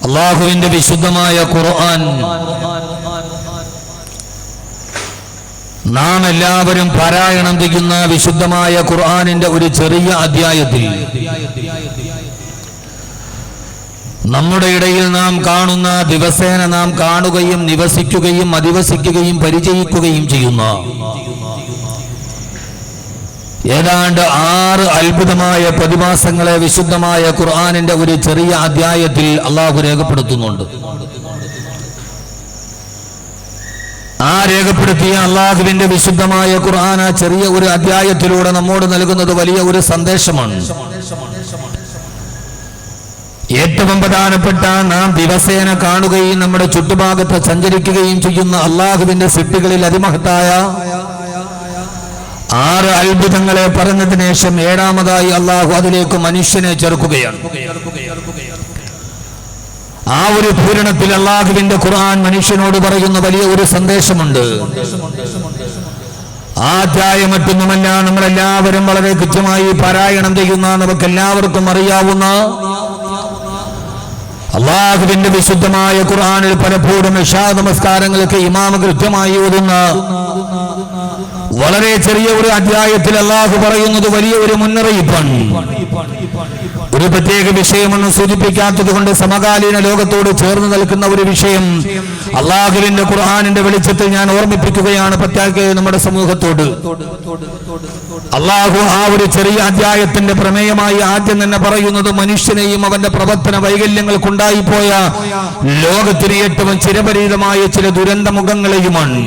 അല്ലാഹുവിന്റെ വിശുദ്ധമായ ഖുർആൻ നാം എല്ലാവരും പാരായണം ചെയ്യുന്ന വിശുദ്ധമായ ഖുർആനിന്റെ ഒരു ചെറിയ അധ്യായത്തിൽ നമ്മുടെ ഇടയിൽ നാം കാണുന്ന, ദിവസേന നാം കാണുകയും നിവസിക്കുകയും അധിവസിക്കുകയും പരിചയിക്കുകയും ചെയ്യുന്ന ഏതാണ്ട് 6 അത്ഭുതമായ പ്രതിഭാസങ്ങളെ വിശുദ്ധമായ ഖുർആനിന്റെ ഒരു ചെറിയ അധ്യായത്തിൽ അള്ളാഹു രേഖപ്പെടുത്തുന്നുണ്ട്. ആ രേഖപ്പെടുത്തിയ അള്ളാഹുവിന്റെ വിശുദ്ധമായ ഖുർആൻ ആ ചെറിയ ഒരു അധ്യായത്തിലൂടെ നമ്മോട് നൽകുന്നത് വലിയ ഒരു സന്ദേശമാണ്. ഏറ്റവും പ്രധാനപ്പെട്ട, നാം ദിവസേന കാണുകയും നമ്മുടെ ചുറ്റുഭാഗത്ത് സഞ്ചരിക്കുകയും ചെയ്യുന്ന അള്ളാഹുവിന്റെ സൃഷ്ടികളിൽ അതിമഹത്തായ 6 അത്ഭുതങ്ങളെ പറഞ്ഞതിന് ശേഷം 7ാമതായി അള്ളാഹു അതിലേക്ക് മനുഷ്യനെ ചേർക്കുകയാണ്. ആ ഒരു പൂരണത്തിൽ അള്ളാഹുവിന്റെ ഖുർആൻ മനുഷ്യനോട് പറയുന്ന വലിയ ഒരു സന്ദേശമുണ്ട്. ആ അധ്യായം മറ്റൊന്നുമല്ല, നമ്മളെല്ലാവരും വളരെ കൃത്യമായി പാരായണം ചെയ്യുന്ന, നമുക്കെല്ലാവർക്കും അറിയാവുന്ന അള്ളാഹുവിന്റെ വിശുദ്ധമായ ഖുർആനിൽ പലപ്പോഴും ഇശാ നമസ്കാരങ്ങൾക്ക് ഇമാമ് കൃത്യമായി ഓതുന്ന വളരെ ചെറിയ ഒരു അധ്യായത്തിൽ അള്ളാഹു പറയുന്നത് വലിയ ഒരു മുന്നറിയിപ്പാണ്. ഒരു പ്രത്യേക വിഷയമൊന്നും സൂചിപ്പിക്കാത്തത് കൊണ്ട് സമകാലീന ലോകത്തോട് ചേർന്ന് നിൽക്കുന്ന ഒരു വിഷയം അള്ളാഹുവിന്റെ ഖുർആനിന്റെ വെളിച്ചത്തിൽ ഞാൻ ഓർമ്മിപ്പിക്കുകയാണ് പ്രത്യേക നമ്മുടെ സമൂഹത്തോട്. അള്ളാഹു ആ ഒരു ചെറിയ അധ്യായത്തിന്റെ പ്രമേയമായി ആദ്യം തന്നെ പറയുന്നത് മനുഷ്യനെയും അവന്റെ പ്രവർത്തന വൈകല്യങ്ങൾക്കുണ്ടായിപ്പോയ ലോകത്തിന് ഏറ്റവും ചിരപരിചിതമായ ചില ദുരന്ത മുഖങ്ങളെയുമാണ്.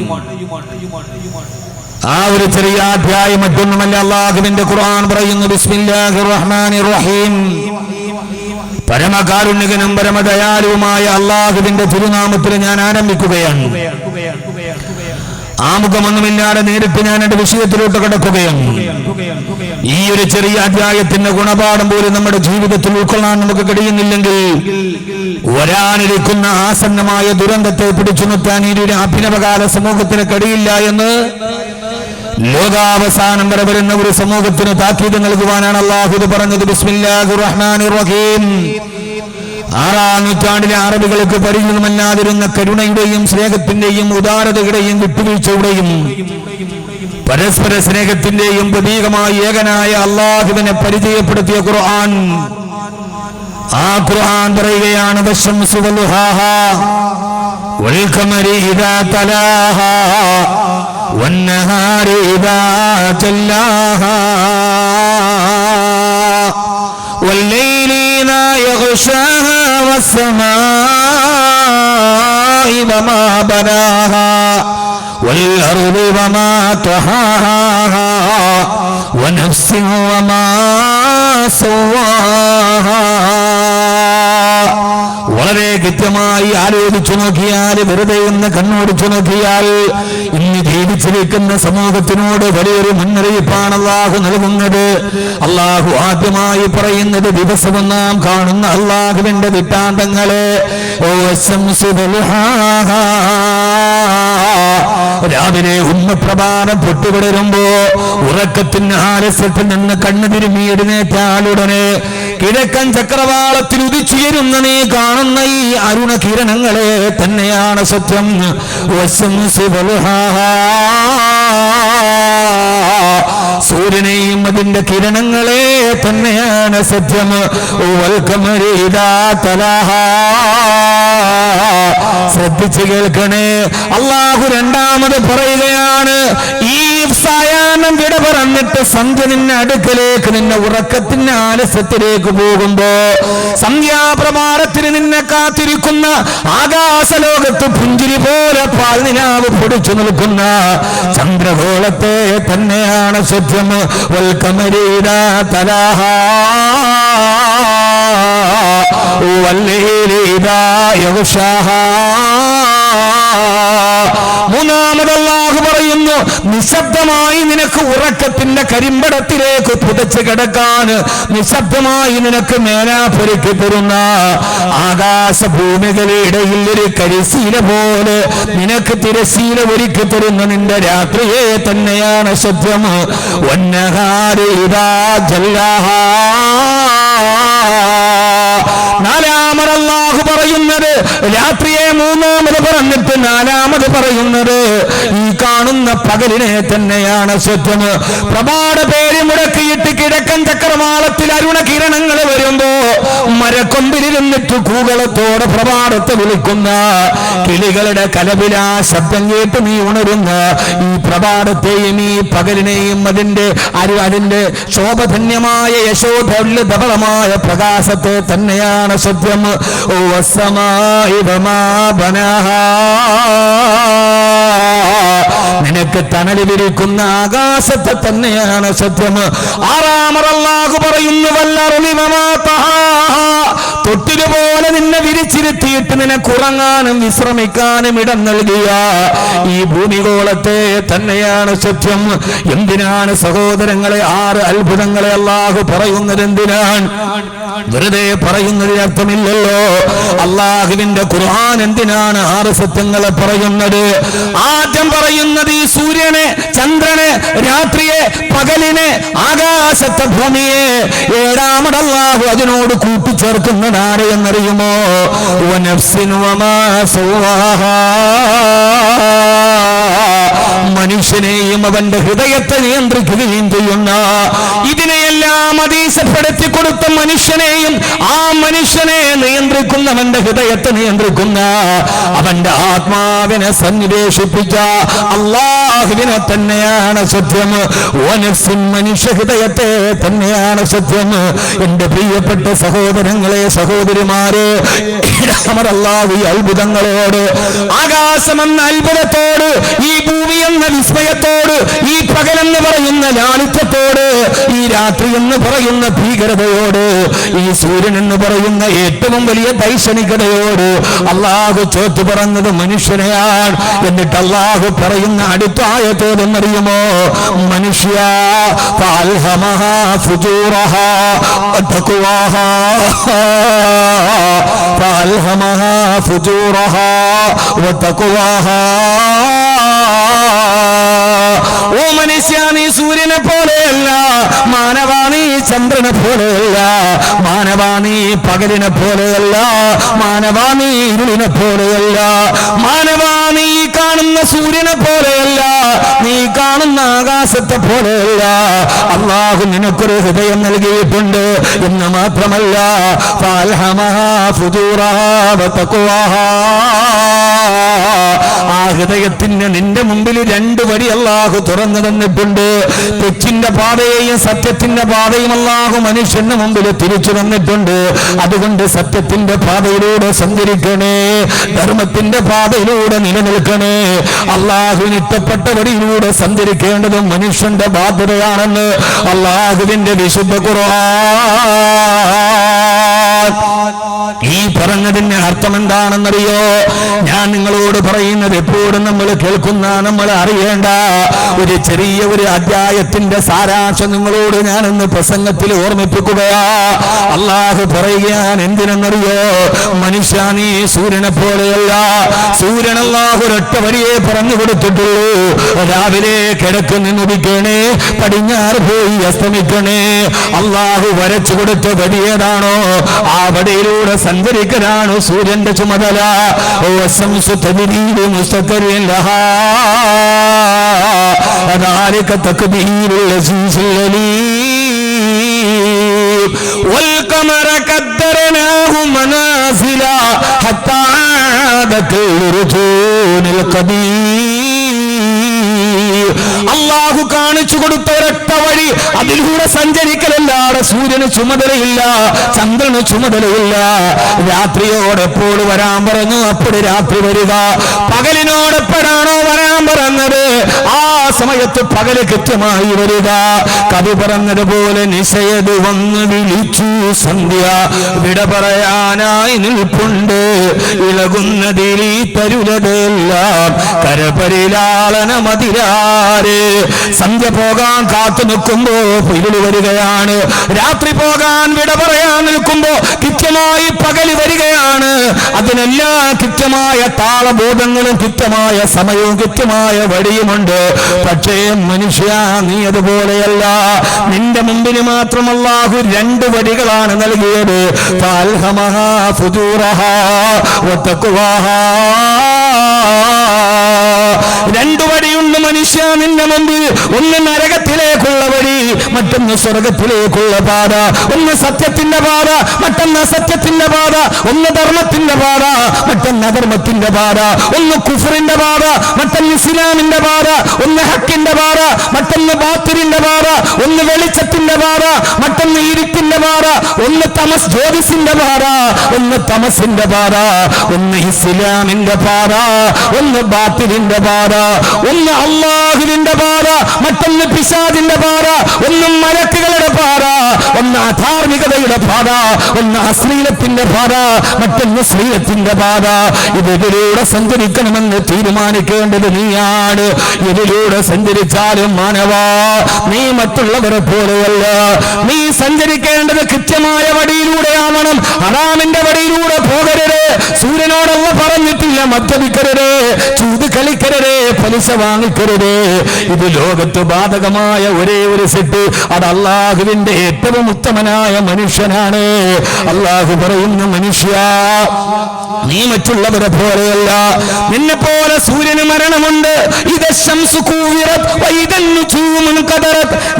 ആ ഒരു ചെറിയ അധ്യായം മറ്റൊന്നുമല്ല, അള്ളാഹുവിന്റെ ഖുർആൻ പറയുന്നു ബിസ്മില്ലാഹിർ റഹ്മാനിർ റഹീം, പരമകാരുണ്യകനും പരമദയാലുവുമായ അള്ളാഹുവിന്റെ തിരുനാമത്തിൽ ഞാൻ ആരംഭിക്കുകയാണ്. ആമുഖമൊന്നുമില്ലാതെ നേരിട്ട് ഞാൻ എന്റെ വിഷയത്തിലോട്ട് കിടക്കുകയാണ്. ഈ ഒരു ചെറിയ അധ്യായത്തിന്റെ ഗുണപാഠം പോലും നമ്മുടെ ജീവിതത്തിൽ ഉൾക്കൊള്ളാൻ നമുക്ക് കഴിയുന്നില്ലെങ്കിൽ വരാനിരിക്കുന്ന ആസന്നമായ ദുരന്തത്തെ പിടിച്ചു നിർത്താൻ ഈ ഒരു അഭിനവകാല സമൂഹത്തിന് കഴിയില്ല എന്ന് ലോകാവസാനം വരെ വരുന്ന ഒരു സമൂഹത്തിന് താക്കീത് നൽകുവാനാണ് അല്ലാഹു ഇത് പറഞ്ഞത്. ബിസ്മില്ലാഹിർ റഹ്മാനിർ റഹീം. 6ാം നൂറ്റാണ്ടിലെ അറബികൾക്ക് പരിചിതമല്ലാതിരുന്ന കരുണയുടെയും സ്നേഹത്തിന്റെയും ഉദാരതയുടെയും വിട്ടുവീഴ്ചയുടെയും പരസ്പര സ്നേഹത്തിന്റെയും പ്രതീകമായി ഏകനായ അല്ലാഹുവിനെ പരിചയപ്പെടുത്തിയ ഖുർആൻ. ആ ഖുർആൻ പറയുകയാണ് വശംസു വളുഹാഹാ വൽഖമരി ഇദാ തലാഹാ വന്നഹാരി ഇദാ ജല്ലാഹാ വല്ലൈലി ഇദാ യഗ്ശാഹാ വസ്സമാഇ വമാ ബനാഹാ വൽഅർളി വമാ തഹാഹാ വനഫ്സിൻ വമാ സവ്വാഹാ. വളരെ കൃത്യമായി ആലോചിച്ചു നോക്കിയാൽ, വെറുതെ ഒന്ന് കണ്ണോടിച്ചു നോക്കിയാൽ ഇന്ന് ജീവിച്ചിരിക്കുന്ന സമൂഹത്തിനോട് വലിയൊരു മുന്നറിയിപ്പാണ് അല്ലാഹു നൽകുന്നത്. അല്ലാഹു ആദ്യമായി പറയുന്നത് ദിവസവും നാം കാണുന്ന അല്ലാഹുവിന്റെ ദൃഷ്ടാന്തങ്ങളെ. രാവിലെ ഉമ്മപ്രഭാതം പൊട്ടിവിടരുമ്പോ ഉറക്കത്തിന് ആലസ്യത്തിൽ നിന്ന് കണ്ണു തിരുമ്മി എഴുന്നേറ്റാലുടനെ കിഴക്കൻ ചക്രവാളത്തിൽ ഉദിച്ചുയരുന്ന നീ കാണുന്ന ഈ അരുണ കിരണങ്ങളെ തന്നെയാണ് സത്യം. സൂര്യനെയും അതിന്റെ കിരണങ്ങളെ തന്നെയാണ് സത്യം. ശ്രദ്ധിച്ചു കേൾക്കണേ, അല്ലാഹു രണ്ടാമത് പറയുകയാണ്, ഈ സായാഹ്നം വിട പറഞ്ഞിട്ട് സന്ധ്യ നിന്നെ അടുക്കലേക്ക്, നിന്നെ ഉറക്കത്തിന്റെ ആലസ്യത്തിലേക്ക് പോകുമ്പോ സന്ധ്യാപ്രമാണത്തിന് നിന്നെ കാത്തിരിക്കുന്ന ആകാശലോകത്ത് പുഞ്ചിരി പോലെ പാൽനിലാവ് പൊടിച്ചു നിൽക്കുന്ന ചന്ദ്രഗോളത്തെ തന്നെയാണ് സത്യം. വൽഖമരീദാ തലാഹാ വല്ലൈലി ഇദാ യഗ്ശാഹാ. മൂന്നാമത് അല്ലാഹു പറയുന്നു, നിശബ്ദമായി നിനക്ക് ഉറക്കത്തിന്റെ കരിമ്പടത്തിലേക്ക് പുതച്ച് കിടക്കാൻ നിശബ്ദമായി നിനക്ക് മേലാപ്പൊരുക്കി തരുന്ന ആകാശഭൂമികളുടെ ഇടയിൽ ഒരു കരിശീല പോലെ നിനക്ക് തിരശീല ഒരുക്കി തരുന്ന നിന്റെ രാത്രിയെ തന്നെയാണ് സത്യം. വന്നഹാരി ഇദാ ജല്ലാഹാ. നാലാം ആറാമത് അല്ലാഹു പറയുന്നത് രാത്രിയെ മൂന്നാമത് പറഞ്ഞിട്ട് നാലാമത് പറയുന്നത് ഈ കാണുന്ന പകലിനെ തന്നെയാണ് സത്യം. പ്രഭാത പേര് മുടക്കിയിട്ട് കിഴക്കൻ ചക്രവാളത്തിൽ അരുണകിരണങ്ങൾ വരുമ്പോ മരക്കൊമ്പിലിരുന്നിട്ട് കൂകളത്തോടെ പ്രഭാതത്തെ വിളിക്കുന്ന കിളികളുടെ കലപിലാ ശബ്ദം കേട്ട് നീ ഉണരുന്ന ഈ പ്രഭാതത്തെയും ഈ പകലിനെയും അതിന്റെ ശോഭധന്യമായ യശോധവളമായ പ്രകാശത്തെ തന്നെയാണ് സത്യം. നിനക്ക് തണല് വിരിക്കുന്ന ആകാശത്തെ തന്നെയാണ് സത്യം. ആറാമത് അല്ലാഹു പറയുന്നു തൊട്ടിലുപോലെ നിന്നെ വിരിച്ചിരുത്തിയിട്ട് നിനക്ക് ഉറങ്ങാനും വിശ്രമിക്കാനും ഇടം നൽകിയ ഈ ഭൂമിഗോളത്തെ തന്നെയാണ് സത്യം. എന്തിനാണ് സഹോദരങ്ങളെ 6 അത്ഭുതങ്ങളെ അല്ലാഹു പറയുന്നത്? എന്തിനാണ്? വെറുതെ പറയുന്നതിന് അർത്ഥമില്ലല്ലോ. അല്ലാഹുവിന്റെ ഖുർആൻ എന്തിനാണ് 6 സത്യങ്ങളെ പറയുന്നത്? ആദ്യം പറയുന്നത് ഈ സൂര്യനെ, ചന്ദ്രനെ, രാത്രിയെ, പകലിനെ, ആകാശത്തെ, ഭൂമിയെ. ഏഴാമത് അല്ലാഹു അതിനോട് കൂട്ടിച്ചേർക്കുന്നതാണ് എന്നറിയുമോ? വനഫ്സിൻ വമാ സവ്വാഹാ. മനുഷ്യനെയും അവന്റെ ഹൃദയത്തെ നിയന്ത്രിക്കുകയും ചെയ്യുന്ന, ഇതിനെയെല്ലാം അതീശപ്പെടുത്തി കൊടുത്ത മനുഷ്യനെയും ആ മനുഷ്യനെ നിയന്ത്രിക്കുന്നവന്റെ ഹൃദയത്തെ നിയന്ത്രിക്കുന്ന, അവന്റെ ആത്മാവിനെ സന്നിവേശിപ്പിച്ച അല്ലാഹുവിനെ തന്നെയാണ് സത്യം. വനഫ്സിൻ, മനുഷ്യ ഹൃദയത്തെ തന്നെയാണ് സത്യം. എന്റെ പ്രിയപ്പെട്ട സഹോദരങ്ങളെ, സഹോദരിമാരെ, അല്ലാഹു ഈ അത്ഭുതങ്ങളോട്, ആകാശമെന്ന അത്ഭുതത്തോട്, ഈ ഭൂമി എന്ന വിസ്മയത്തോട്, ഈ പകലെന്ന് പറയുന്ന ലാളിത്യത്തോട്, ഈ രാത്രി എന്ന് പറയുന്ന ഭീകരതയോട്, ഈ സൂര്യൻ എന്ന് പറയുന്ന ഏറ്റവും വലിയ ദൈക്ഷണികതയോട് അല്ലാഹു ചോദ്യം പറഞ്ഞത് മനുഷ്യനെയാണ്. എന്നിട്ട് അല്ലാഹു പറയുന്ന അടുത്ത ആയത്തേതെന്നറിയുമോ? മനുഷ്യ ഫഅൽഹമഹാ ഫുജൂറഹാ വതഖ്വാഹാ, ഫഅൽഹമഹാ ഫുജൂറഹാ വതഖ്വാഹാ. ഓ മനുഷ്യ, നീ സൂര്യനെ പോലെയല്ല, മാനവാ നീ ചന്ദ്രനെ പോലെയല്ല, മാനവാ നീ പകലിനെ പോലെയല്ല, മാനവാ നീ ഇരുളിനെ പോലെയല്ല, മാനവാ നീ കാണുന്ന സൂര്യനെ പോലെയല്ല, നീ കാണുന്ന ആകാശത്തെ പോലെയല്ല. അല്ലാഹു നിനക്കൊരു ഹൃദയം നൽകിയിട്ടുണ്ട് എന്ന് മാത്രമല്ല, ഫഅൽഹമഹാ ഫുജൂറഹാ വതഖ്വാഹാ. ആ ഹൃദയത്തിന് നിന്റെ മുമ്പിൽ 2 വഴി അല്ലാഹു തുറന്നു തന്നിട്ടുണ്ട്. തെറ്റിന്റെ പാതയെയും സത്യത്തിന്റെ പാതയും അല്ലാഹു മനുഷ്യന്റെ മുമ്പിൽ തിരിച്ചു തന്നിട്ടുണ്ട്. അതുകൊണ്ട് സത്യത്തിന്റെ പാതയിലൂടെ സഞ്ചരിക്കണേ, ധർമ്മത്തിന്റെ പാതയിലൂടെ നിലനിൽക്കണേ. അല്ലാഹുവിന് ഇഷ്ടപ്പെട്ട വഴിയിലൂടെ സഞ്ചരിക്കേണ്ടതും മനുഷ്യന്റെ ബാധ്യതയാണെന്ന് അല്ലാഹുവിന്റെ വിശുദ്ധ ഖുർആൻ. ഈ പറഞ്ഞതിന്റെ അർത്ഥം എന്താണെന്നറിയോ? ഞാൻ നിങ്ങളോട് പറയുന്നത് എപ്പോഴും നമ്മൾ കേൾക്കുന്ന, നമ്മൾ അറിയേണ്ട ഒരു ചെറിയ അധ്യായത്തിന്റെ സാരാംശം നിങ്ങളോട് ഞാനിന്ന് പ്രസംഗത്തിൽ ഓർമ്മിപ്പിക്കുകയാ. അല്ലാഹു പറയുകയാണ്, എന്തിനെന്നറിയോ? മനുഷ്യ, നീ സൂര്യനെ പോലെയല്ല. സൂര്യൻ അല്ലാഹു ഒരൊറ്റ വഴിയെ പറഞ്ഞു കൊടുത്തിട്ടുള്ളൂ. രാവിലെ കിഴക്ക് നിന്നുദിക്കണേ, പടിഞ്ഞാറ് പോയി അസ്തമിക്കണേ. അല്ലാഹു വരച്ചു കൊടുത്ത വഴി ഏതാണോ ആ വഴിയിലൂടെ സഞ്ചരിക്കലാണ് സൂര്യന്റെ ചുമതല. ذلك تقدير العزيز العليم والقمر قدرناه منازل حتى عاد كالعرجون القديم. അല്ലാഹു കാണിച്ചു കൊടുത്ത ഒരൊറ്റ വഴി, അതിലൂടെ സഞ്ചരിക്കലല്ലാതെ സൂര്യന് ചുമതലയില്ല, ചന്ദ്രന് ചുമതലയില്ല. രാത്രിയോടെപ്പോൾ വരാൻ പറഞ്ഞു അപ്പോൾ രാത്രി വരിക. പകലിനോടെപ്പോഴാണോ വരാൻ പറഞ്ഞത് ആ സമയത്ത് പകല് കൃത്യമായി വരിക. കവി പറഞ്ഞതുപോലെ നിശയത് വന്ന് വിളിച്ചു സന്ധ്യ, വിട പറയാനായി നിൽപ്പുണ്ട്. ഇളകുന്നതിൽ ഈ തരുലതെല്ലാം കരപരിലാളന മതിരാര്. സന്ധ്യ പോകാൻ കാത്തു നിൽക്കുമ്പോ ഇരുള് വരികയാണ്. രാത്രി പോകാൻ വിട പറയാൻ നിൽക്കുമ്പോ കൃത്യമായി പകല് വരികയാണ്. അത് അതിനെല്ലാ കൃത്യമായ താളബോധങ്ങളും കൃത്യമായ സമയവും കൃത്യമായ വഴിയുമുണ്ട്. പക്ഷേ മനുഷ്യ, നീ അതുപോലെയല്ല. നിന്റെ മുമ്പിന് മാത്രം അല്ലാഹു 2 വഴികളാണ് നൽകിയത്. ഫഅൽഹമഹാ ഫുജൂറഹാ വതഖ്വാഹാ. 2 വഴിയുണ്ട് മനുഷ്യ നിന്റെ മുമ്പിൽ. ഒന്ന് നരകത്തിലേക്കുള്ള വഴി, മറ്റൊന്ന് സ്വർഗത്തിലേക്കുള്ള പാത. ഒന്ന് സത്യത്തിന്റെ പാത, മറ്റൊന്ന് അസത്യത്തിന്റെ പാത. ഒന്ന് ധർമ്മത്തിന്റെ പാത, മറ്റൊന്ന് അധർമ്മത്തിന്റെ പാത. ഒന്ന് കുഫറിന്റെ പാത, മറ്റൊന്ന് ഇസ്ലാമിന്റെ പാത. ഒന്ന് ഹക്കിന്റെ പാത, മറ്റൊന്ന് ബാത്തിലിന്റെ പാത. ഒന്ന് വെളിച്ചത്തിന്റെ പാത, മറ്റൊന്ന് ഇരുട്ടിന്റെ പാത. ഒന്ന് ജ്യോതിസിന്റെ പാത, ഒന്ന് തമസിന്റെ പാത. ഒന്ന് ഇസ്ലാമിന്റെ പാത, ഒന്ന് ബാത്തിലിന്റെ പാത. ഒന്ന് അല്ലാഹുവിന്റെ പാത, മറ്റൊന്ന് പിശാചിന്റെ പാത. ഒന്ന് മലക്കുകളുടെ പാത, ഒന്ന് അധാർമികതയുടെ പാത. ഒന്ന് അശ്ലീലത്തിന്റെ പാത, മറ്റൊന്ന് ശ്ലീലത്തിന്റെ പാത. ഇതിലൂടെ സഞ്ചരിക്കണമെന്ന് തീരുമാനിക്കേണ്ടത് നീയാണ്. ഇതിലൂടെ സഞ്ചരിച്ചാലും മാനവാ, നീ മറ്റുള്ളവരെ പോലെയല്ല. നീ സഞ്ചരിക്കേണ്ടത് കൃത്യമായ വഴിയിലൂടെയാവണം. ഹറാമിന്റെ വഴിയിലൂടെ പോകരുത്. സൂര്യനോടല്ല പറഞ്ഞിട്ടില്ല മദ്യപിക്കരുത്, ചൂത് കളിക്കരുത്, പലിശ വാങ്ങിക്കരുത്. ഇത് ലോകത്ത് ബാധകമായ ഒരേ ഒരു സെറ്റ്, അത് അല്ലാഹുവിന്റെ ഏറ്റവും ഉത്തമനായ മനുഷ്യനാണ്. അല്ലാഹു പറയുന്ന മനുഷ്യ, നീ മറ്റുള്ളവരെ പോലെയല്ല. നിന്നെ പോലെ സൂര്യന് മരണമുണ്ട്.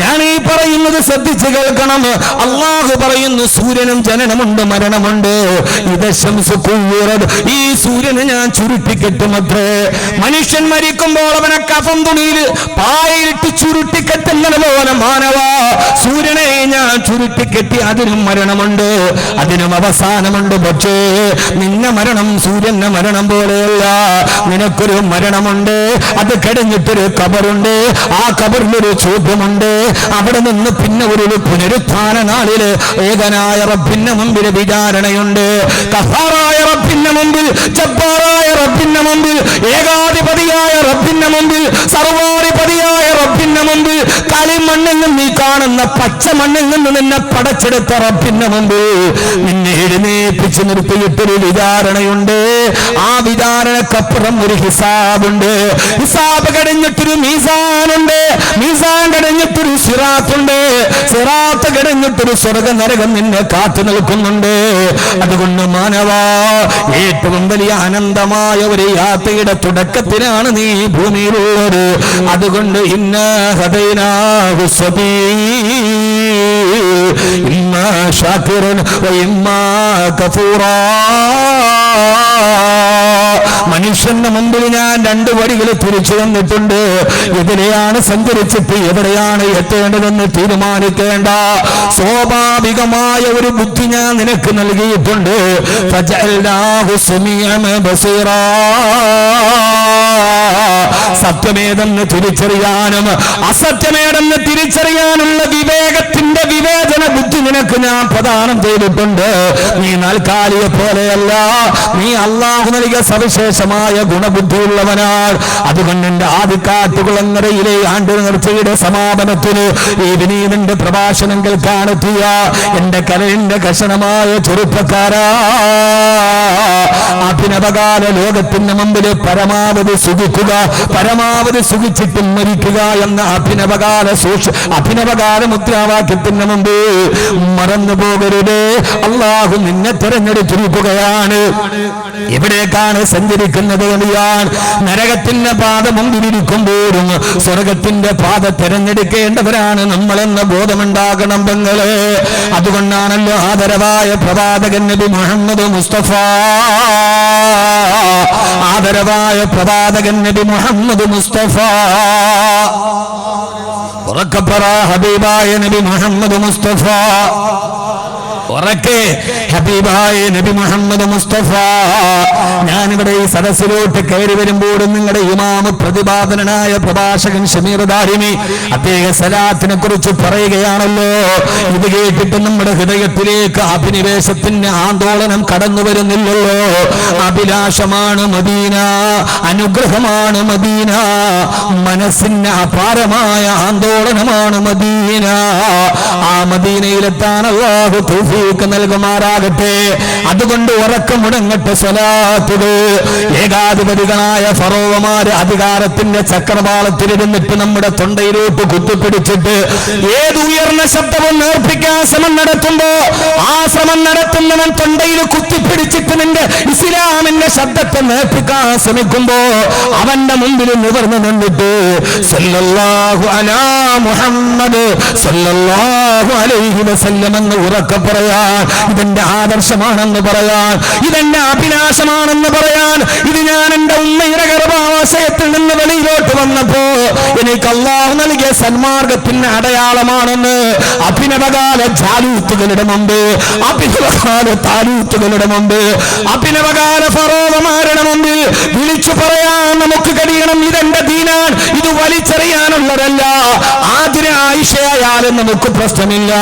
ഞാൻ ഈ പറയുന്നത് ശ്രദ്ധിച്ച് കേൾക്കണം. അല്ലാഹു പറയുന്നു സൂര്യനും ജനനമുണ്ട്, മരണമുണ്ട്. ഈ സൂര്യന് ഞാൻ ചുരുട്ടിക്കെട്ടുമത്രേ. മനുഷ്യൻ മരിക്കുമ്പോൾ അവനെ കഫം തുണിയിൽ പായലിട്ട് ചുരുട്ടിക്കെട്ടുന്നത് പോലെ മാനവ സൂര്യനെ ഞാൻ ചുരുട്ടിക്കെട്ടി. അതിനും മരണമുണ്ട്, അതിനും അവസാനമുണ്ട്. പക്ഷേ നിന്നെ മരണം സൂര്യന്റെ മരണം പോലെയല്ല. നിനക്കൊരു മരണമുണ്ട്, അത് കഴിഞ്ഞിട്ടൊരു കബറുണ്ട്. ആ കബറിലൊരു ചോദ്യമുണ്ട്. അവിടെ നിന്ന് പിന്നെ ഒരു പുനരുത്ഥാന നാളില് ഏകനായ റബ്ബിന്റെ മുമ്പിൽ വിചാരണയുണ്ട്. ഖഹാറായ റബ്ബിന്റെ മുമ്പിൽ, ജബ്ബാറായ റബ്ബിന്റെ മുമ്പിൽ, ഏകാധിപതിയായ റബ്ബിന്റെ മുമ്പിൽ, സർവാധിപതിയായ റബ്ബിന്റെ മുമ്പിൽ, കളിമണ്ണിൽ നിന്ന് നീ കാണുന്ന പച്ച മണ്ണിൽ നിന്ന് നിന്നെ പടച്ചെടുത്ത റബ്ബിന്റെ മുമ്പിൽ നിന്നെ എഴുന്നേൽപ്പിച്ച് നിർത്തിയിട്ടൊരു വിചാരണയുണ്ട്. ആ വിചാരണക്കപ്പുറം ഒരു ഹിസാബുണ്ട്. ഹിസാബ് കഴിഞ്ഞിട്ടൊരു മീസാനുണ്ട്. മീസാൻ കഴിഞ്ഞിട്ടൊരു സിറാത്തുണ്ട്. സിറാത്ത് കഴിഞ്ഞിട്ടൊരു സ്വർഗ നരകം നിന്നെ കാത്തു നിൽക്കുന്നുണ്ട്. അതുകൊണ്ട് മാനവാ, ഏറ്റവും വലിയ അനന്തമായ ഒരു യാത്രയുടെ തുടക്കത്തിലാണ് നീ ഭൂമിയിലുള്ളത്. അതുകൊണ്ട് ഇന്നാ ഹദൈനാഹു സബീൽ ഇമ്മാ ശാകിറൻ വ ഇമ്മാ കഫൂറാ. മനുഷ്യന്റെ മുമ്പിൽ ഞാൻ 2 വഴികൾ തിരിച്ചു വന്നിട്ടുണ്ട്. എവിടെയാണ് സഞ്ചരിച്ചിട്ട് എവിടെയാണ് എത്തേണ്ടതെന്ന് തീരുമാനിക്കേണ്ട സ്വാഭാവികമായ ഒരു ബുദ്ധി ഞാൻ നിനക്ക് നൽകിയിട്ടുണ്ട്. ഫജഅൽനാഹു സമീഅൻ ബസീറാ. സത്യമേതെന്ന് തിരിച്ചറിയാനും അസത്യമേതെന്ന് തിരിച്ചറിയാനുള്ള വിവേകത്തിന്റെ വിവേചന ബുദ്ധി നിനക്ക് ഞാൻ പ്രദാനം ചെയ്തിട്ടുണ്ട്. നീ നാൽക്കാലിയെ പോലെയല്ല, നീ അല്ലാഹു നൽകിയ സവിശേഷമായ ഗുണബുദ്ധിയുള്ളവനാണ്. അതുകൊണ്ട് എന്റെ ആദിക്കാട്ടുകുളങ്ങരയിലെ ആണ്ട് നേർച്ചയുടെ സമാപനത്തിന് ഈ വിനീതന്റെ പ്രഭാഷണം കേൾക്കാനെത്തിയ എന്റെ കരളിന്റെ കഷണമായ ചെറുപ്പക്കാരാ, അഭിനവകാല ലോകത്തിന്റെ മുമ്പിൽ പരമാവധി സുഖിക്കുക, പരമാവധി സുഖിച്ചിട്ടും മരിക്കുക എന്ന അഭിനവകാല മുദ്രാവാക്യത്തിന്റെ മുമ്പ് മറന്നു പോകരുത്. അല്ലാഹു നിന്നെ തെരഞ്ഞെടുത്തിരിക്കുകയാണ്. എവിടേക്കാണ് സഞ്ചരിക്കുന്നത് അറിയാൻ. നരകത്തിന്റെ പാത മുമ്പിലിരിക്കുമ്പോഴും സ്വർഗത്തിന്റെ പാത തെരഞ്ഞെടുക്കേണ്ടവരാണ് നമ്മളെന്ന ബോധമുണ്ടാകണം പെങ്ങളെ. അതുകൊണ്ടാണല്ലോ ആദരവായ പ്രവാചകൻ നബി മുഹമ്മദ് മുസ്തഫ, ആദരവായ പ്രവാചകൻ നബി മുഹമ്മദ് മുസ്തഫ, ഉറക്കപ്പറ ഹബീബായ നബി മുഹമ്മദ് മുസ്തഫ, ഉറക്കെ ഹബീബായ നബി മുഹമ്മദ് മുസ്തഫ. ഞാനിവിടെ ഈ സദസ്സിലോട്ട് കയറി വരുമ്പോഴും നിങ്ങളുടെ ഇമാമ് പ്രതിപാദനായ പ്രഭാഷകൻ ഷമീർ ദാരിമി അദ്ദേഹ സലാത്തിനെ കുറിച്ച് പറയുകയാണല്ലോ. ഇത് കേട്ടിട്ട് നമ്മുടെ ഹൃദയത്തിലേക്ക് അഭിനിവേശത്തിന്റെ ആന്തോളനം കടന്നു വരുന്നില്ലല്ലോ. അഭിലാഷമാണ് മദീന, അനുഗ്രഹമാണ് മദീന, മനസ്സിന്റെ അപാരമായ ആന്തോളനമാണ് മദീന. ആ മദീനയിലെത്താൻ അല്ലാഹു തൗഫീഖ് തൗഫീഖ് നൽകുമാറാകട്ടെ. അതുകൊണ്ട് ഉറക്കമുടങ്ങട്ടെ സ്വലാത്തുകൾ. ഏകാധിപതികളായ ഫറോവമാര് അധികാരത്തിന്റെ ചക്രവാളത്തിലിരുന്നിട്ട് നമ്മുടെ തൊണ്ടയിലോട്ട് കുത്തിപ്പിടിച്ചിട്ട് ഏത് ഉയർന്ന ശബ്ദവും നേർപ്പിക്കാൻ ശ്രമം നടത്തുമ്പോ ആ ശ്രമം നടത്തുന്നവൻ തൊണ്ടയിൽ കുത്തിപ്പിടിച്ചിട്ട് നിന്റെ ഇസ്ലാമിന്റെ ശബ്ദത്തെ നേർപ്പിക്കാൻ ശ്രമിക്കുമ്പോ അവന്റെ മുമ്പിൽ നിവർന്നു നിന്നിട്ട് സല്ലല്ലാഹു അലാ മുഹമ്മദ് സല്ലല്ലാഹു അലൈഹി വസല്ലം എന്ന് ഉറക്കെ പറയാൻ, ഇതെന്റെ ആദർശമാണെന്ന് പറയാൻ, ഇതെന്റെ അഭിലാഷമാണെന്ന് പറയാൻ, ഇത് ഞാൻ എന്റെ ഉമ്മയുടെ ഗർഭാശയത്തിൽ നിന്ന് വെളിയിലോട്ട് വന്നപ്പോ എനിക്ക് അല്ലാഹു നൽകിയ സന്മാർഗത്തിന്റെ അടയാളമാണെന്ന് അഭിനവകാല ജാലൂത്തുകളുടെ മുമ്പ്, അഭിനവകാല താലൂത്തുകളുടെ മുമ്പ്, അഭിനവകാല ഫറോവമാരുടെ മുമ്പിൽ വിളിച്ചു പറയാൻ നമുക്ക് കഴിയണം. ഇതെന്റെ ദീനാൻ, ഇത് വലിച്ചെറിയാനുള്ളതല്ല. ആതിര ആയിഷയായാലും നമുക്ക് പ്രശ്നമില്ല,